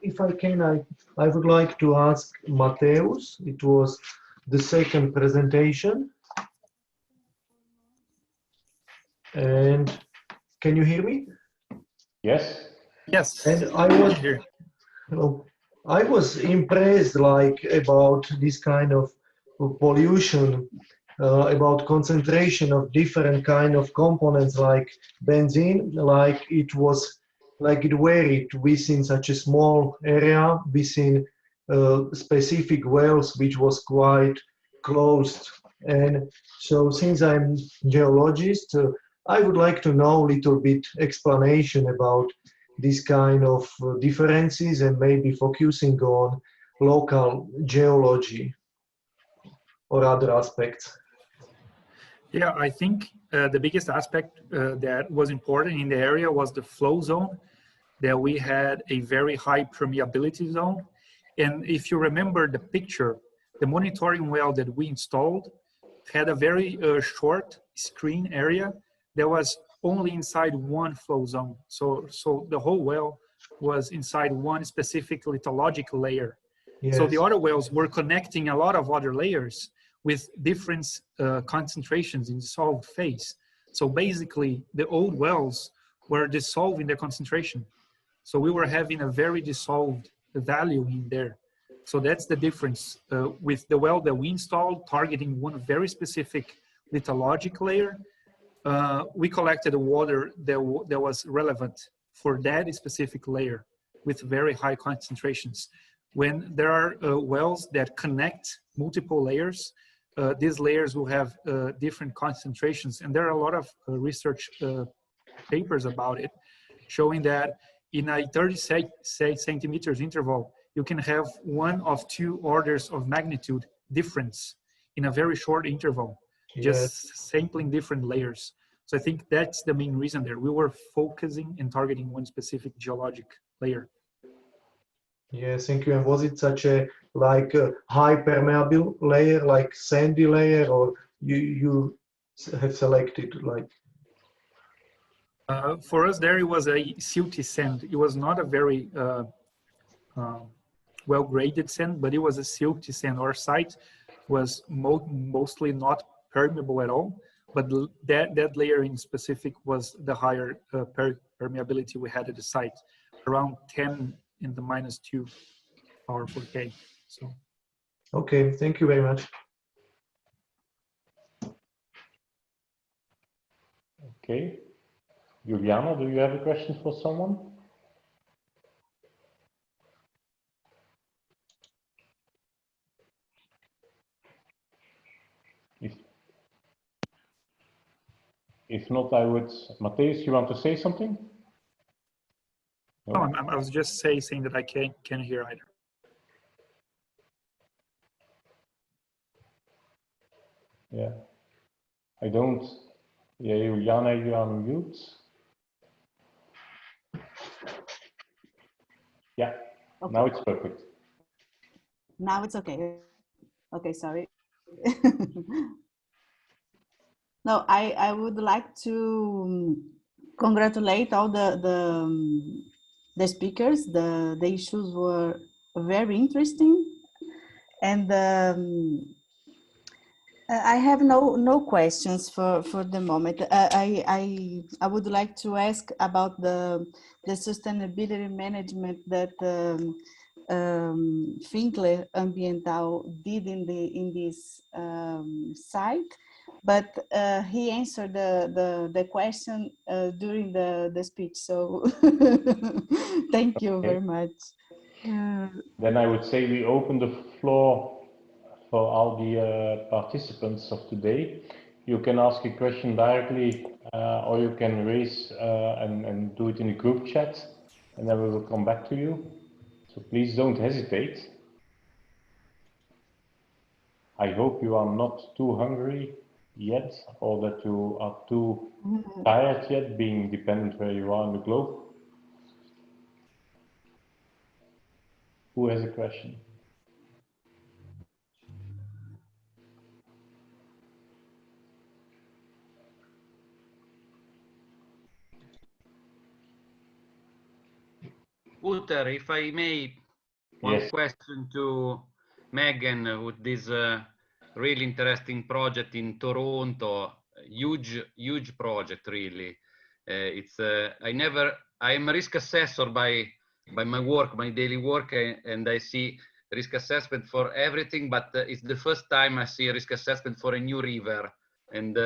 If I can, I would like to ask Mateus. It was the second presentation. And can you hear me? Yes. Yes. And I was impressed, like, about this kind of pollution, about concentration of different kind of components like benzene, like it varied within such a small area, within specific wells, which was quite closed. And so since I'm geologist, I would like to know a little bit explanation about this kind of differences and maybe focusing on local geology or other aspects. Yeah, I think the biggest aspect that was important in the area was the flow zone, that we had a very high permeability zone. And if you remember the picture the monitoring well that we installed had a very short screen area that was only inside one flow zone. So the whole well was inside one specific lithologic layer. Yes. So the other wells were connecting a lot of other layers with different concentrations in dissolved phase. So basically, the old wells were dissolving the concentration. So we were having a very dissolved value in there. So that's the difference with the well that we installed, targeting one very specific lithologic layer. We collected water that was relevant for that specific layer with very high concentrations. When there are wells that connect multiple layers, these layers will have different concentrations. And there are a lot of research papers about it, showing that in a 30 centimeters interval, you can have 1 of 2 orders of magnitude difference in a very short interval, just sampling different layers. So I think that's the main reason there. We were focusing and targeting one specific geologic layer. Yes, thank you. And was it such a high permeable layer, like sandy layer, or you have selected like? For us, there it was a silty sand. It was not a very well-graded sand, but it was a silty sand. Our site was mostly not permeable at all, but that layer in specific was the higher permeability we had at the site, around 10 in the -2 power per K. So. Okay, thank you very much. Okay. Juliana, do you have a question for someone? If not, I would. Matthäus, you want to say something? No, I was just saying that I can't hear either. Yeah, I don't. Yeah, Juliana, you are on mute. Yeah, okay. Now it's perfect. Now it's okay. Okay, sorry. No, I would like to congratulate all the speakers. The issues were very interesting, and I have no questions for the moment. I would like to ask about the sustainability management that Finkler Ambiental did in this site, but he answered the question during the speech. So thank you very much. Then I would say we open the floor for all the participants of today. You can ask a question directly or you can raise and do it in the group chat, and then we will come back to you. So please don't hesitate. I hope you are not too hungry yet, or that you are too tired yet, being dependent where you are in the globe. Who has a question? Wouter, if I may, one question to Megan with this really interesting project in Toronto. Huge project, really. It's I am a risk assessor by my work, my daily work, and I see risk assessment for everything, but it's the first time I see a risk assessment for a new river. And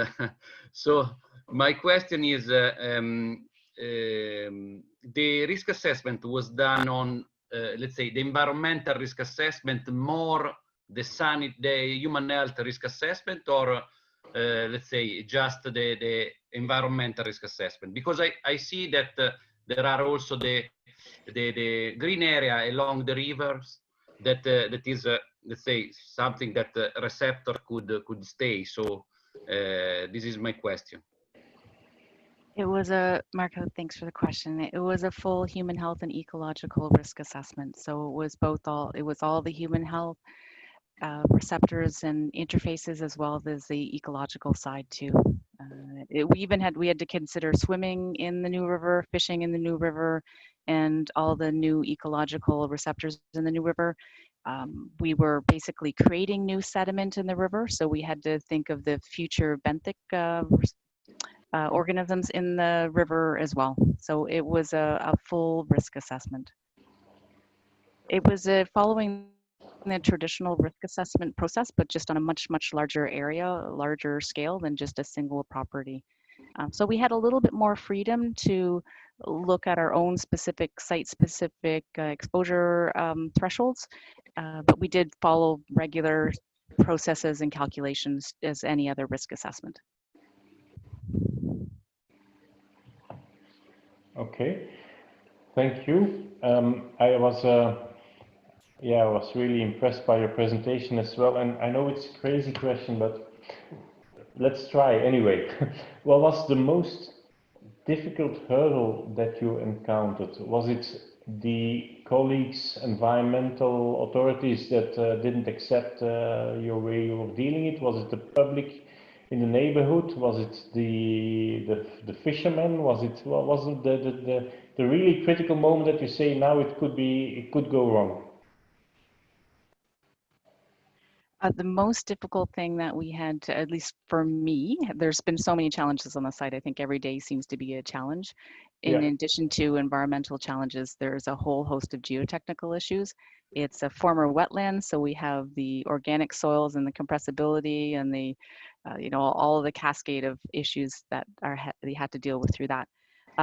so my question is, the risk assessment was done on, let's say, the environmental risk assessment, more the human health risk assessment, or let's say just the environmental risk assessment? Because I see that there are also the green area along the rivers that that is let's say something that receptor could stay. So this is my question. It was Marco, thanks for the question. It was a full human health and ecological risk assessment. So it was all the human health receptors and interfaces, as well as the ecological side too. We had to consider swimming in the new river, fishing in the new river, and all the new ecological receptors in the new river. We were basically creating new sediment in the river, so we had to think of the future benthic organisms in the river as well. So it was a full risk assessment. It was following the traditional risk assessment process, but just on a much, much larger area, larger scale than just a single property. So we had a little bit more freedom to look at our own specific site-specific exposure thresholds, but we did follow regular processes and calculations as any other risk assessment. Okay, thank you. I was really impressed by your presentation as well. And I know it's a crazy question, but let's try anyway. What was the most difficult hurdle that you encountered? Was it the colleagues, environmental authorities that didn't accept your way of dealing it? Was it the public in the neighborhood? Was it the fishermen? Was it the really critical moment that you say now it could go wrong? The most difficult thing that we had to, at least for me, there's been so many challenges on the site. I think every day seems to be a challenge. In addition to environmental challenges, there's a whole host of geotechnical issues. It's a former wetland, so we have the organic soils and the compressibility and the, all of the cascade of issues that we had to deal with through that.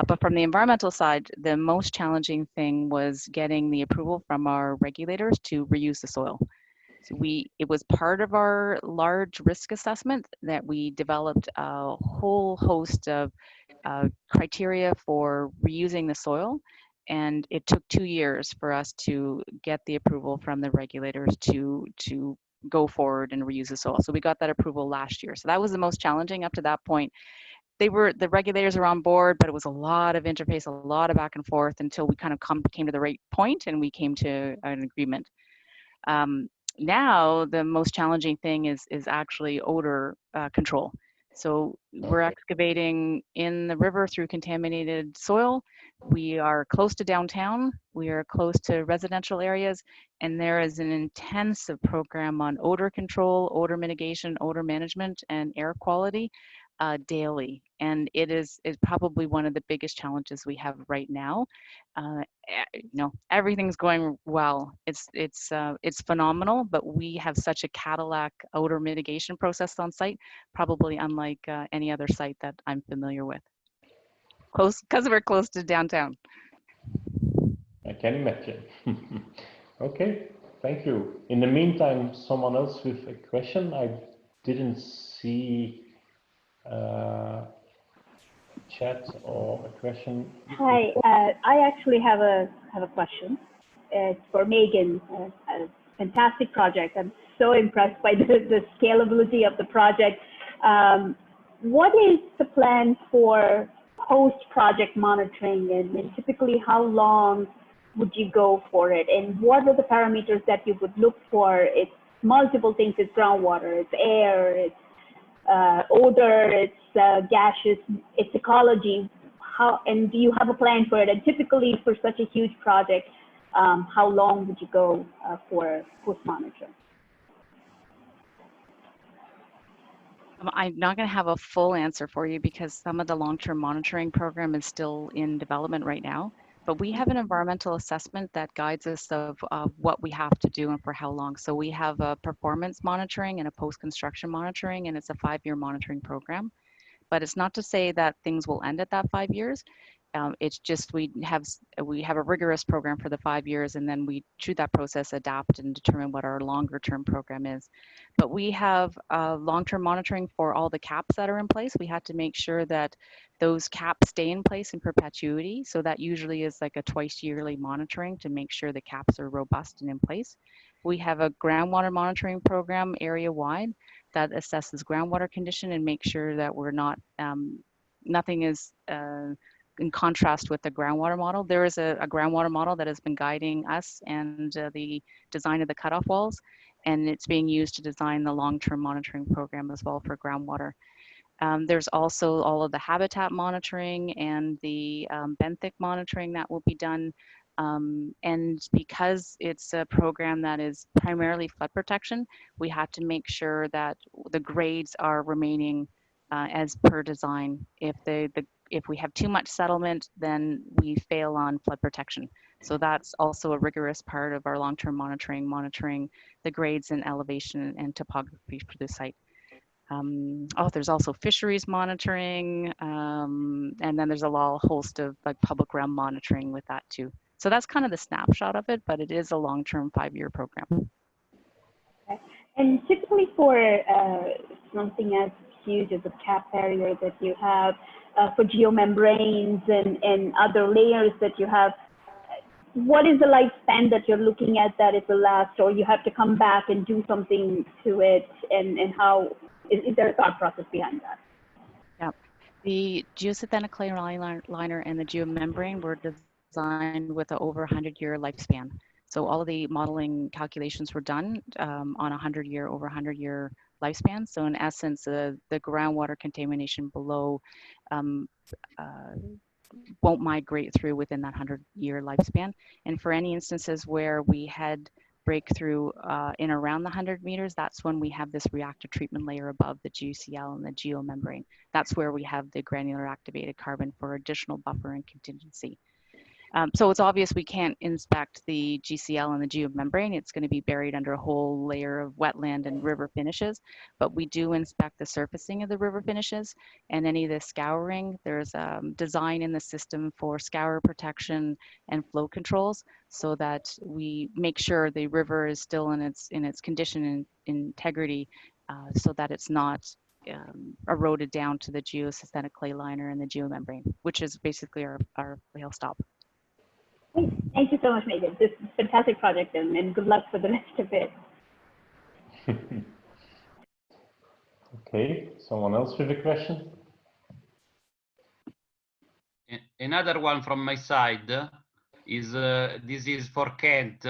But from the environmental side, the most challenging thing was getting the approval from our regulators to reuse the soil. So it was part of our large risk assessment that we developed a whole host of criteria for reusing the soil. And it took 2 years for us to get the approval from the regulators to go forward and reuse the soil. So we got that approval last year. So that was the most challenging up to that point. The regulators were on board, but it was a lot of interface, a lot of back and forth until we kind of came to the right point and we came to an agreement. Now the most challenging thing is actually odor control. So we're excavating in the river through contaminated soil. We are close to downtown. We are close to residential areas, and there is an intensive program on odor control, odor mitigation, odor management, and air quality daily. And it is probably one of the biggest challenges we have right now. Everything's going well. It's phenomenal, but we have such a Cadillac odor mitigation process on site, probably unlike any other site that I'm familiar with. Because we're close to downtown. I can imagine. Okay, thank you. In the meantime, someone else with a question. I didn't see chat or a question. Hi, I actually have a question. It's for Megan. A fantastic project. I'm so impressed by the scalability of the project. What is the plan for post-project monitoring, and typically how long would you go for it? And what are the parameters that you would look for? It's multiple things. It's groundwater, it's air, it's odor, it's gaseous, it's ecology. And do you have a plan for it? And typically for such a huge project, how long would you go for post-monitoring? I'm not going to have a full answer for you because some of the long-term monitoring program is still in development right now. But we have an environmental assessment that guides us of what we have to do and for how long. So we have a performance monitoring and a post-construction monitoring, and it's a 5-year monitoring program. But it's not to say that things will end at that 5 years. It's just we have a rigorous program for the 5 years, and then we, through that process, adapt and determine what our longer term program is. But we have long-term monitoring for all the caps that are in place. We had to make sure that those caps stay in place in perpetuity. So that usually is like a twice yearly monitoring to make sure the caps are robust and in place. We have a groundwater monitoring program area-wide that assesses groundwater condition and makes sure that we're not, nothing is in contrast with the groundwater model. There is a groundwater model that has been guiding us and the design of the cutoff walls. and it's being used to design the long-term monitoring program as well for groundwater. There's also all of the habitat monitoring and the benthic monitoring that will be done. And because it's a program that is primarily flood protection, we have to make sure that the grades are remaining as per design. If we have too much settlement, then we fail on flood protection. So that's also a rigorous part of our long-term monitoring the grades and elevation and topography for the site. There's also fisheries monitoring, and then there's a whole host of like public realm monitoring with that too. So that's kind of the snapshot of it, but it is a long-term 5-year program. Okay. And typically for something as huge as a cap area that you have, for geomembranes and other layers that you have, what is the lifespan that you're looking at that it will last, or you have to come back and do something to it, and how is there a thought process behind that? Yeah, the geosynthetic clay liner and the geomembrane were designed with an over 100-year lifespan. So all of the modeling calculations were done on over 100-year lifespan. So in essence, the groundwater contamination below won't migrate through within that 100-year lifespan. And for any instances where we had breakthrough in around the 100 meters, that's when we have this reactive treatment layer above the GCL and the geomembrane. That's where we have the granular activated carbon for additional buffer and contingency. So it's obvious we can't inspect the GCL and the geomembrane. It's going to be buried under a whole layer of wetland and river finishes, but we do inspect the surfacing of the river finishes and any of the scouring. There's design in the system for scour protection and flow controls so that we make sure the river is still in its condition and integrity so that it's not eroded down to the geosynthetic clay liner and the geomembrane, which is basically our hail stop. Thank you so much, Megan. This is a fantastic project, and good luck for the rest of it. Okay, someone else with a question? Another one from my side is, this is for Kent,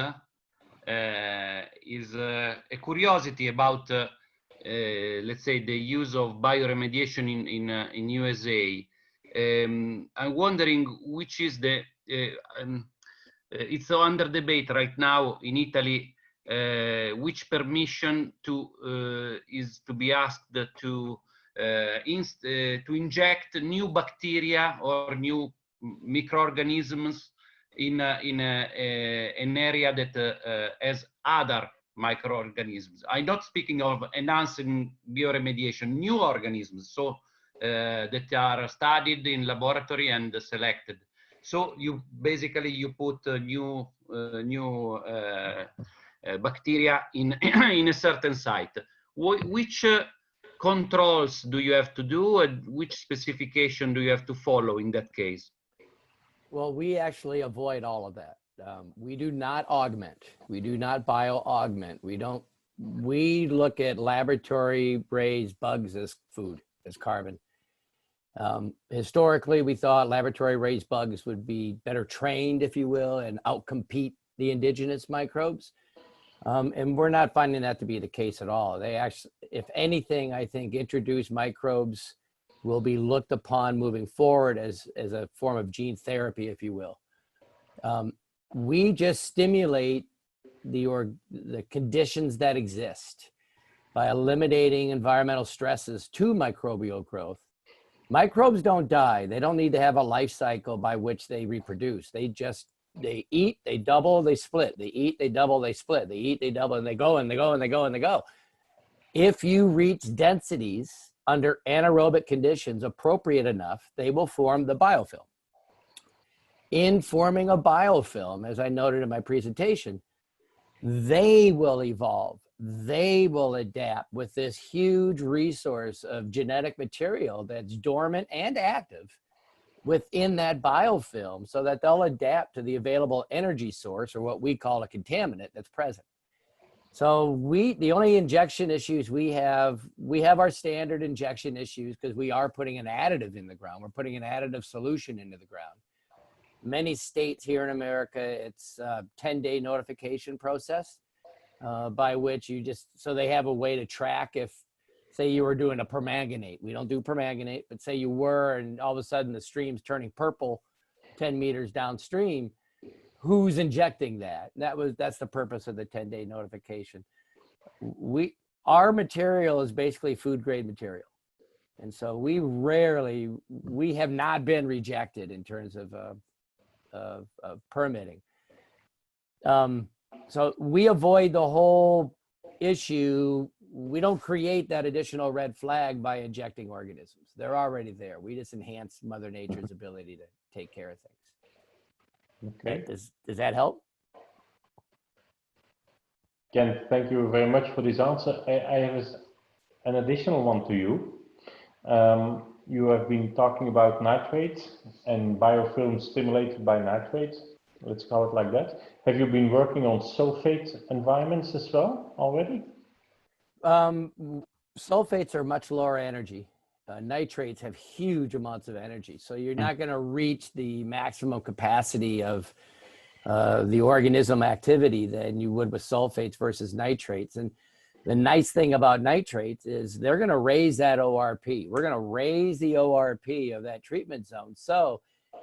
is a curiosity about, let's say, the use of bioremediation in USA. I'm wondering which is the, it's under debate right now in Italy, which permission is to be asked to inject new bacteria or new microorganisms in an area that has other microorganisms. I'm not speaking of enhancing bioremediation, new organisms, so that are studied in laboratory and selected. So you basically put new bacteria in in a certain site. Which controls do you have to do, and which specification do you have to follow in that case? Well, we actually avoid all of that. We do not augment. We do not bio-augment. We look at laboratory raised bugs as food, as carbon. Historically, we thought laboratory raised bugs would be better trained, if you will, and outcompete the indigenous microbes. And we're not finding that to be the case at all. They actually, if anything, I think introduced microbes will be looked upon moving forward as a form of gene therapy, if you will. We just stimulate the conditions that exist by eliminating environmental stresses to microbial growth. Microbes don't die. They don't need to have a life cycle by which they reproduce. They eat, they double, they split. They eat, they double, they split. They eat, they double, and they go, and they go, and they go, and they go. If you reach densities under anaerobic conditions appropriate enough, they will form the biofilm. In forming a biofilm, as I noted in my presentation, they will evolve. They will adapt with this huge resource of genetic material that's dormant and active within that biofilm so that they'll adapt to the available energy source, or what we call a contaminant, that's present. So the only injection issues we have our standard injection issues because we are putting an additive in the ground. We're putting an additive solution into the ground. Many states here in America, it's a 10-day notification process. by which you just, so they have a way to track if, say you were doing a permanganate. We don't do permanganate, but say you were, and all of a sudden the stream's turning purple 10 meters downstream, who's injecting that? That's the purpose of the 10-day notification. Our material is basically food grade material. And so we have not been rejected in terms of permitting. So we avoid the whole issue. We don't create that additional red flag by injecting organisms. They're already there. We just enhance Mother Nature's ability to take care of things. Okay. Does that help? Ken, thank you very much for this answer. I have an additional one to you. You have been talking about nitrates and biofilm stimulated by nitrates. Let's call it like that. Have you been working on sulfate environments as well already? Sulfates are much lower energy. Nitrates have huge amounts of energy. So you're not going to reach the maximum capacity of the organism activity than you would with sulfates versus nitrates. And the nice thing about nitrates is they're going to raise that ORP. We're going to raise the ORP of that treatment zone. So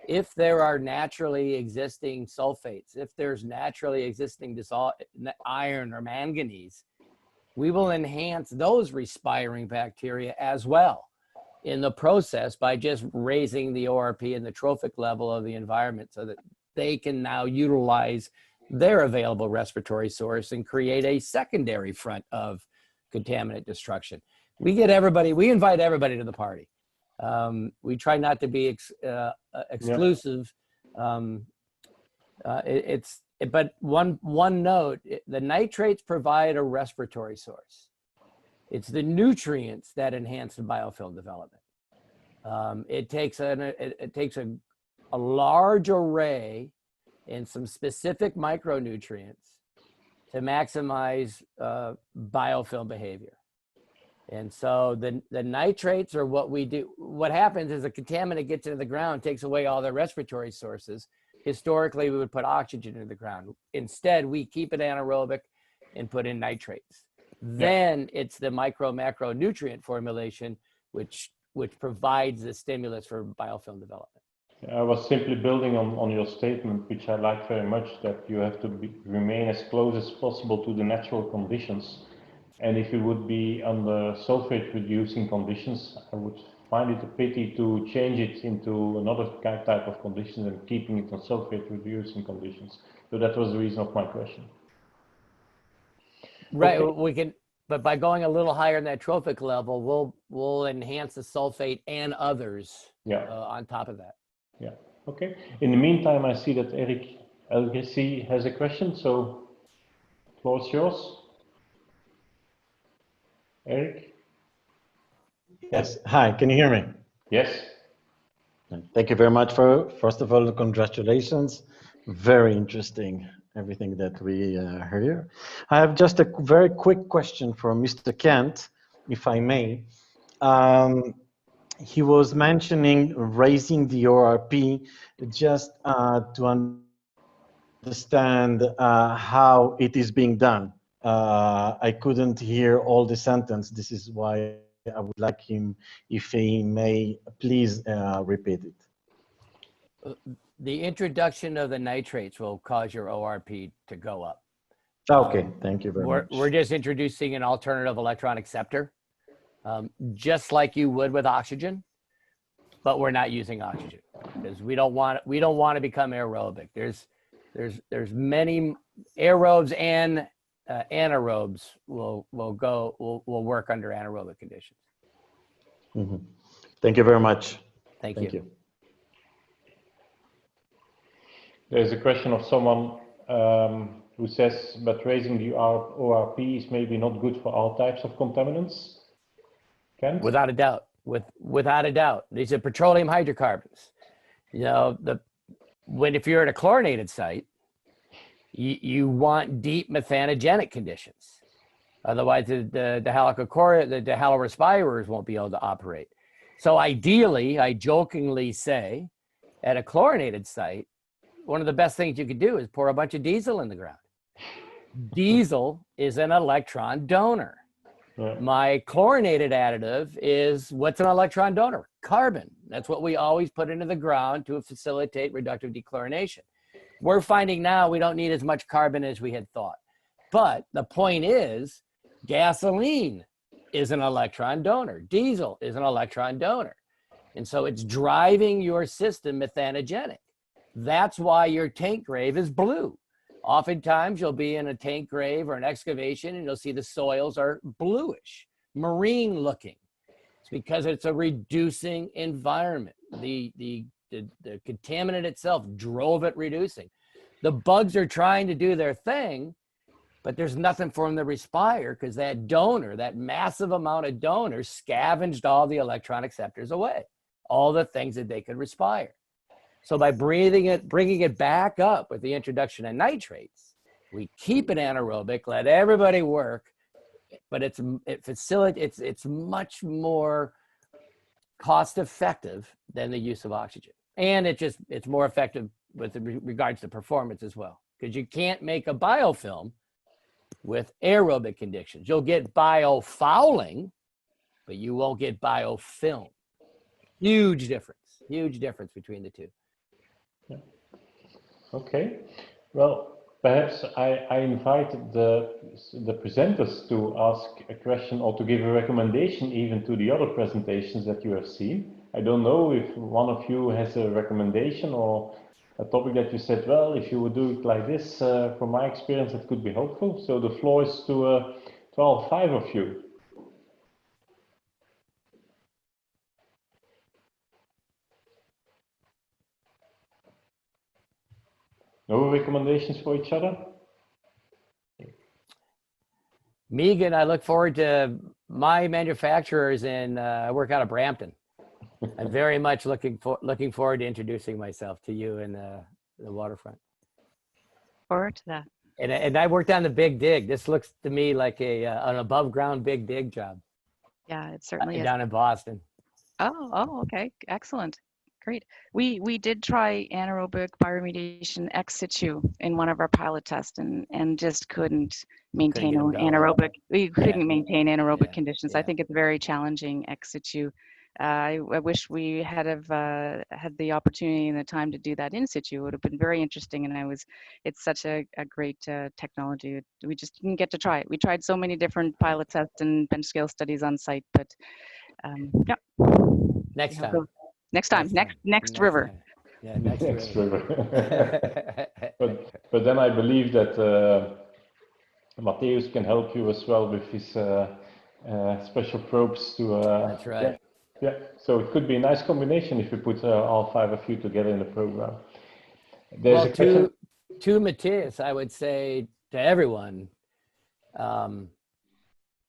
if there are naturally existing sulfates, if there's naturally existing iron or manganese, we will enhance those respiring bacteria as well in the process by just raising the ORP and the trophic level of the environment so that they can now utilize their available respiratory source and create a secondary front of contaminant destruction. We invite everybody to the party. We try not to be exclusive. But one note, the nitrates provide a respiratory source. It's the nutrients that enhance the biofilm development. It takes a large array and some specific micronutrients to maximize biofilm behavior. And so the nitrates are what we do. What happens is a contaminant gets into the ground, takes away all the respiratory sources. Historically, we would put oxygen into the ground. Instead, we keep it anaerobic and put in nitrates. Then it's the macronutrient formulation, which provides the stimulus for biofilm development. I was simply building on your statement, which I like very much, that you have to remain as close as possible to the natural conditions. And if you would be under sulfate reducing conditions, I would find it a pity to change it into another type of conditions and keeping it on sulfate reducing conditions. So that was the reason of my question. Right, Okay. we can, but by going a little higher in that trophic level, we'll enhance the sulfate and others on top of that. Yeah, okay. In the meantime, I see that Eric LGC has a question, so the floor is yours. Eric? Yes, hi, can you hear me? Yes. Thank you very much for, first of all, congratulations. Very interesting, everything that we heard here. I have just a very quick question for Mr. Kent, if I may. He was mentioning raising the ORP just to understand how it is being done. I couldn't hear all the sentence. This is why I would like him, if he may, please repeat it. The introduction of the nitrates will cause your ORP to go up. Okay, thank you very much. We're just introducing an alternative electron acceptor, just like you would with oxygen, but we're not using oxygen because we don't want to become aerobic. There's many aerobes and anaerobes will work under anaerobic conditions. Mm-hmm. Thank you very much. Thank you. There's a question of someone who says, but raising the ORP is maybe not good for all types of contaminants. Kent? Without a doubt. Without a doubt. These are petroleum hydrocarbons. You know, if you're at a chlorinated site, you want deep methanogenic conditions. Otherwise, the halorespirers won't be able to operate. So ideally, I jokingly say, at a chlorinated site, one of the best things you could do is pour a bunch of diesel in the ground. Diesel is an electron donor. Yeah. My chlorinated additive is, what's an electron donor? Carbon. That's what we always put into the ground to facilitate reductive dechlorination. We're finding now we don't need as much carbon as we had thought. But the point is, gasoline is an electron donor. Diesel is an electron donor. And so it's driving your system methanogenic. That's why your tank grave is blue. Oftentimes you'll be in a tank grave or an excavation and you'll see the soils are bluish, marine looking. It's because it's a reducing environment. The contaminant itself drove it reducing. The bugs are trying to do their thing, but there's nothing for them to respire because that donor, that massive amount of donors scavenged all the electron acceptors away, all the things that they could respire. So by bringing it back up with the introduction of nitrates, we keep it anaerobic, let everybody work, but it's much more cost effective than the use of oxygen. And it's more effective with regards to performance as well, because you can't make a biofilm with aerobic conditions. You'll get biofouling, but you won't get biofilm. Huge difference between the two. Yeah. Okay, well, perhaps I invite the presenters to ask a question or to give a recommendation even to the other presentations that you have seen. I don't know if one of you has a recommendation or a topic that you said, well, if you would do it like this, from my experience, it could be helpful. So the floor is to all 5 of you. No recommendations for each other? Megan, I look forward to my manufacturers I work out of Brampton. I'm very much looking forward to introducing myself to you in the waterfront. Forward to that. And I worked on the Big Dig. This looks to me like an above ground Big Dig job. Yeah, it certainly is. Down in Boston. Oh, okay, excellent. Great. We did try anaerobic bioremediation ex situ in one of our pilot tests and just couldn't maintain anaerobic. We couldn't maintain anaerobic conditions. I think it's very challenging ex situ. I wish we had had the opportunity and the time to do that in situ. It would have been very interesting, and it's such a great technology. We just didn't get to try it. We tried so many different pilot tests and bench scale studies on site, but yeah. Next time. Next river. Time. Yeah, next river. but then I believe that Matthäus can help you as well with his special probes to. That's right. Yeah, so it could be a nice combination if you put all 5 of you together in the program. There's to Matthäus, I would say to everyone,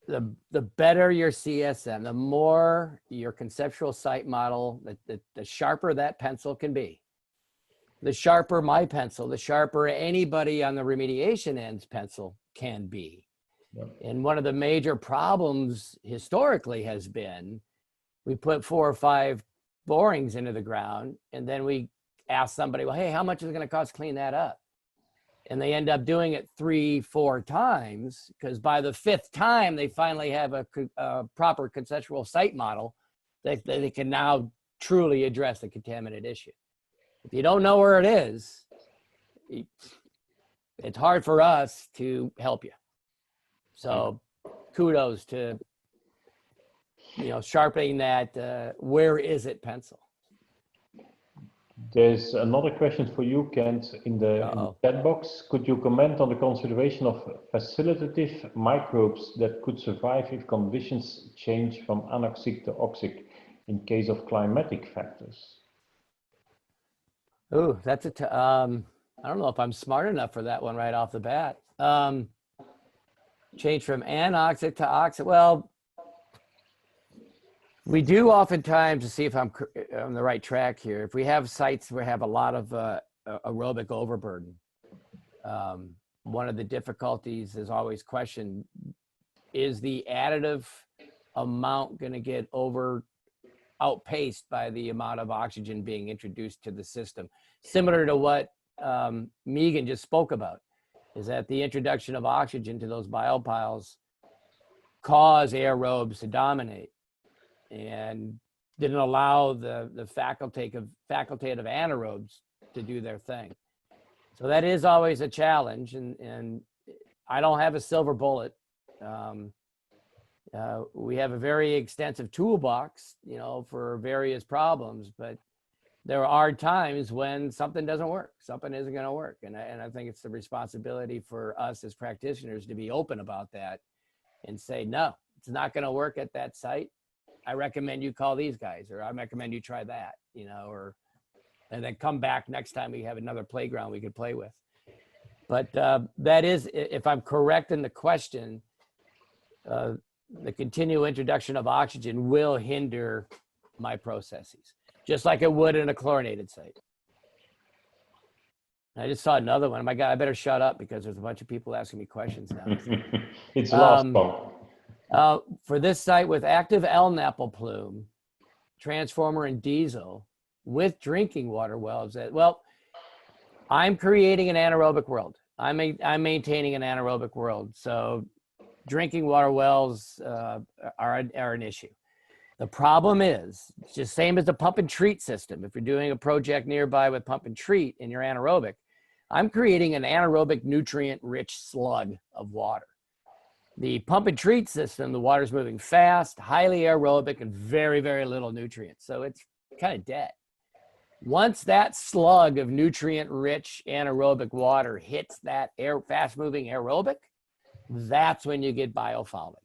the better your CSM, the more your conceptual site model, the sharper that pencil can be. The sharper my pencil, the sharper anybody on the remediation end's pencil can be. Yep. And one of the major problems historically has been, we put 4 or 5 borings into the ground, and then we ask somebody, well, hey, how much is it going to cost to clean that up? And they end up doing it 3-4 times, because by the 5th time, they finally have a proper conceptual site model that they can now truly address the contaminant issue. If you don't know where it is, it's hard for us to help you. So kudos to sharpening that where is it pencil. There's another question for you, Kent, in the chat box. Could you comment on the consideration of facilitative microbes that could survive if conditions change from anoxic to oxic in case of climatic factors? Oh, that's I don't know if I'm smart enough for that one right off the bat. Change from anoxic to oxic. Well, we do oftentimes, to see if I'm on the right track here, if we have sites where we have a lot of aerobic overburden, one of the difficulties is always questioned, is the additive amount going to get outpaced by the amount of oxygen being introduced to the system? Similar to what Megan just spoke about. is that the introduction of oxygen to those biopiles caused aerobes to dominate and didn't allow the facultative anaerobes to do their thing. So that is always a challenge, and I don't have a silver bullet. We have a very extensive toolbox, you know, for various problems, but there are times when something doesn't work, something isn't going to work. And I think it's the responsibility for us as practitioners to be open about that and say, no, it's not going to work at that site. I recommend you call these guys, or I recommend you try that, you know, and then come back next time we have another playground we could play with. But that is, if I'm correct in the question, the continual introduction of oxygen will hinder my processes, just like it would in a chlorinated site. I just saw another one. My God, I better shut up because there's a bunch of people asking me questions now. It's the last one. For this site with active L-Napple plume, transformer and diesel with drinking water wells, well, I'm creating an anaerobic world. I'm maintaining an anaerobic world. So drinking water wells are an issue. The problem is, it's just same as the pump and treat system. If you're doing a project nearby with pump and treat and you're anaerobic, I'm creating an anaerobic nutrient-rich slug of water. The pump and treat system, the water's moving fast, highly aerobic, and very, very little nutrients. So it's kind of dead. Once that slug of nutrient-rich anaerobic water hits that fast-moving aerobic, that's when you get biofouling.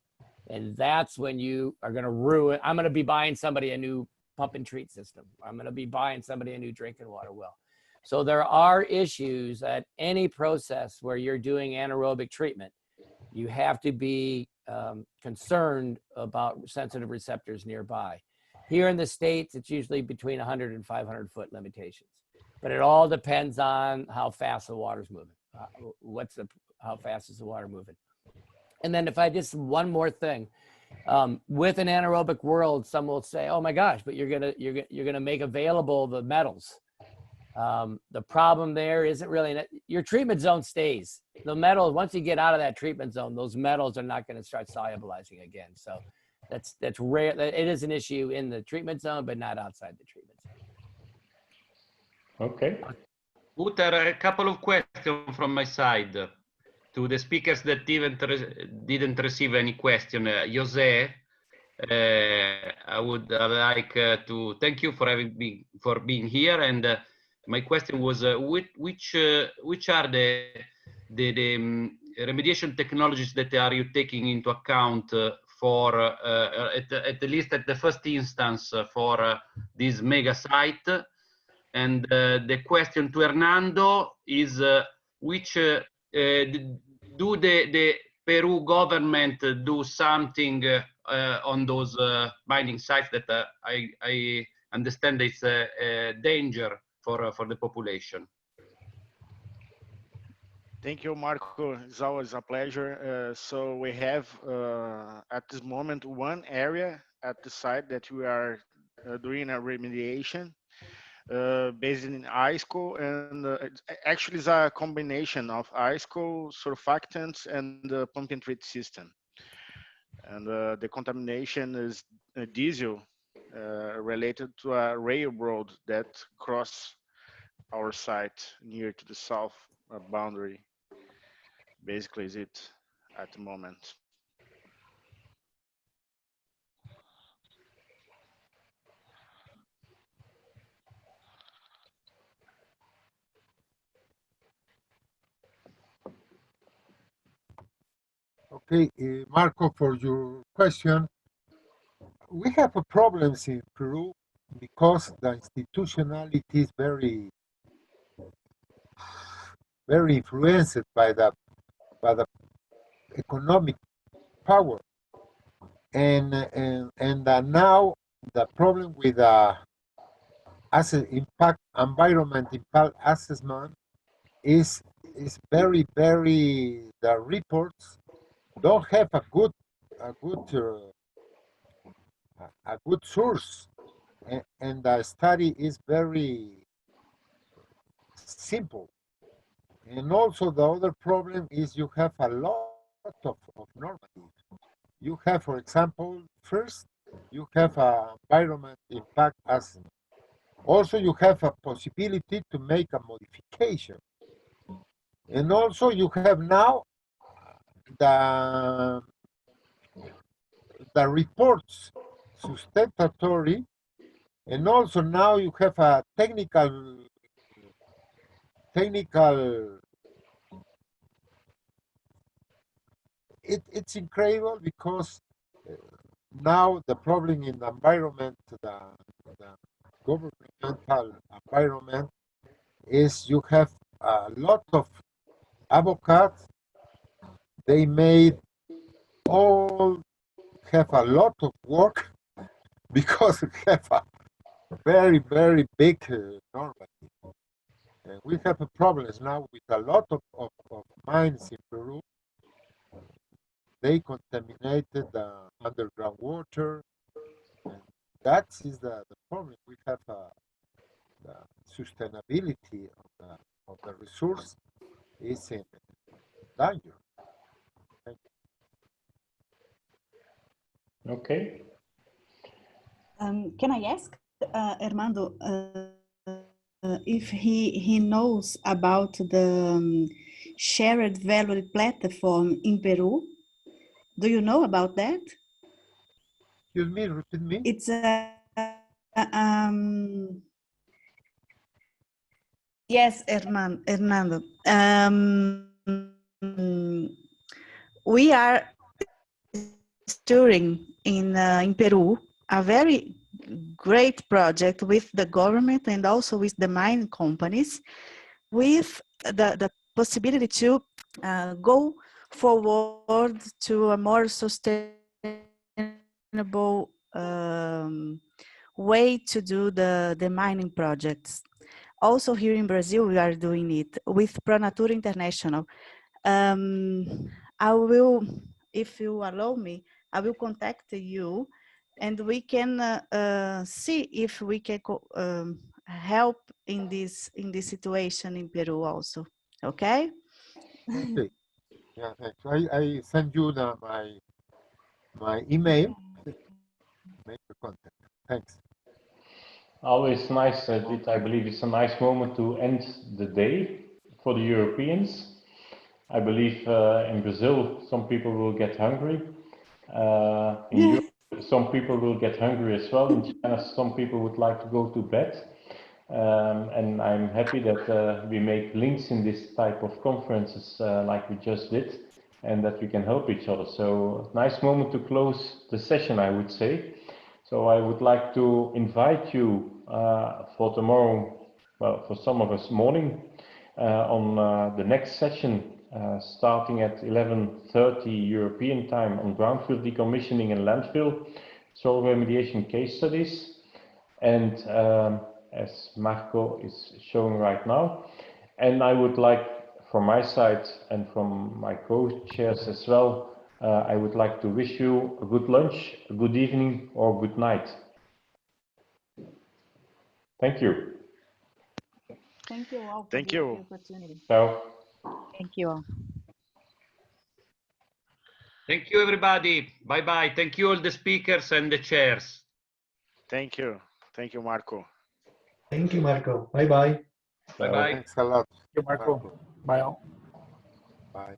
And that's when you are going to ruin. I'm going to be buying somebody a new pump and treat system. I'm going to be buying somebody a new drinking water well. So there are issues at any process where you're doing anaerobic treatment. You have to be concerned about sensitive receptors nearby. Here in the States, it's usually between 100 and 500 foot limitations. But it all depends on how fast the water's moving. How fast is the water moving? And then if I just one more thing, with an anaerobic world, some will say, "Oh my gosh, but you're gonna make available the metals." The problem there isn't really your treatment zone stays. The metals, once you get out of that treatment zone, those metals are not going to start solubilizing again. So that's rare. It is an issue in the treatment zone, but not outside the treatment zone. Okay. Uter, a couple of questions from my side to the speakers that didn't receive any question. Jose, I would like to thank you for being here. And my question was, which are the remediation technologies that are you taking into account for at least at the first instance for this mega site? And the question to Hernando is, which do the Peru government do something on those mining sites that I understand it's a danger for the population? Thank you, Marco. It's always a pleasure. So we have at this moment one area at the site that we are doing a remediation based in ISCO, and actually it's a combination of ISCO, surfactants, and the pump and treat system. And the contamination is diesel related to a railroad that cross our site near to the south boundary. Basically is it at the moment. Okay, Marco, for your question, we have problems in Peru because the institutionality is very influenced by the economic power, and now the problem with asset impact, environment impact assessment is very the reports don't have a good source, and the study is very simple, And also the other problem is you have a lot of normatives. You have, for example, first, you have a environment impact assessment. Also, you have a possibility to make a modification. And also, you have now the reports sustentatory, and also now you have a technical it's incredible because now the problem in the environment, the governmental environment, is you have a lot of advocates. They made all have a lot of work because we have a very, very big normative. And we have problems now with a lot of mines in Peru. They contaminated the underground water. And that is the problem. We have the sustainability of the resource is in danger. Okay. Can I ask Armando if he knows about the shared value platform in Peru? Do you know about that? Excuse me, repeat me. It's yes, Hernando. We are touring in Peru a very great project with the government and also with the mine companies, with the possibility to go forward to a more sustainable way to do the mining projects. Also here in Brazil, we are doing it with ProNatura International. I will, if you allow me, I will contact you and we can see if we can help in this situation in Peru also. Okay? Okay. Yeah, thanks. I send you my email. Make the contact. Thanks. Always nice, Dit. I believe it's a nice moment to end the day for the Europeans. I believe in Brazil, some people will get hungry. In Europe, some people will get hungry as well. In China, some people would like to go to bed. And I'm happy that we make links in this type of conferences like we just did, and that we can help each other. So nice moment to close the session, I would say. So I would like to invite you for tomorrow, well, for some of us morning, on the next session starting at 11:30 European time on brownfield decommissioning and landfill soil remediation case studies. And as Marco is showing right now. And I would like, from my side and from my co-chairs as well, I would like to wish you a good lunch, a good evening, or good night. Thank you. Thank you all for Thank the you. opportunity. Ciao. Thank you all. Thank you, everybody. Bye-bye. Thank you, all the speakers and the chairs. Thank you. Thank you, Marco. Thank you, Marco. Bye-bye. Bye-bye. Thanks a lot. Thank you, Marco. Bye all. Bye.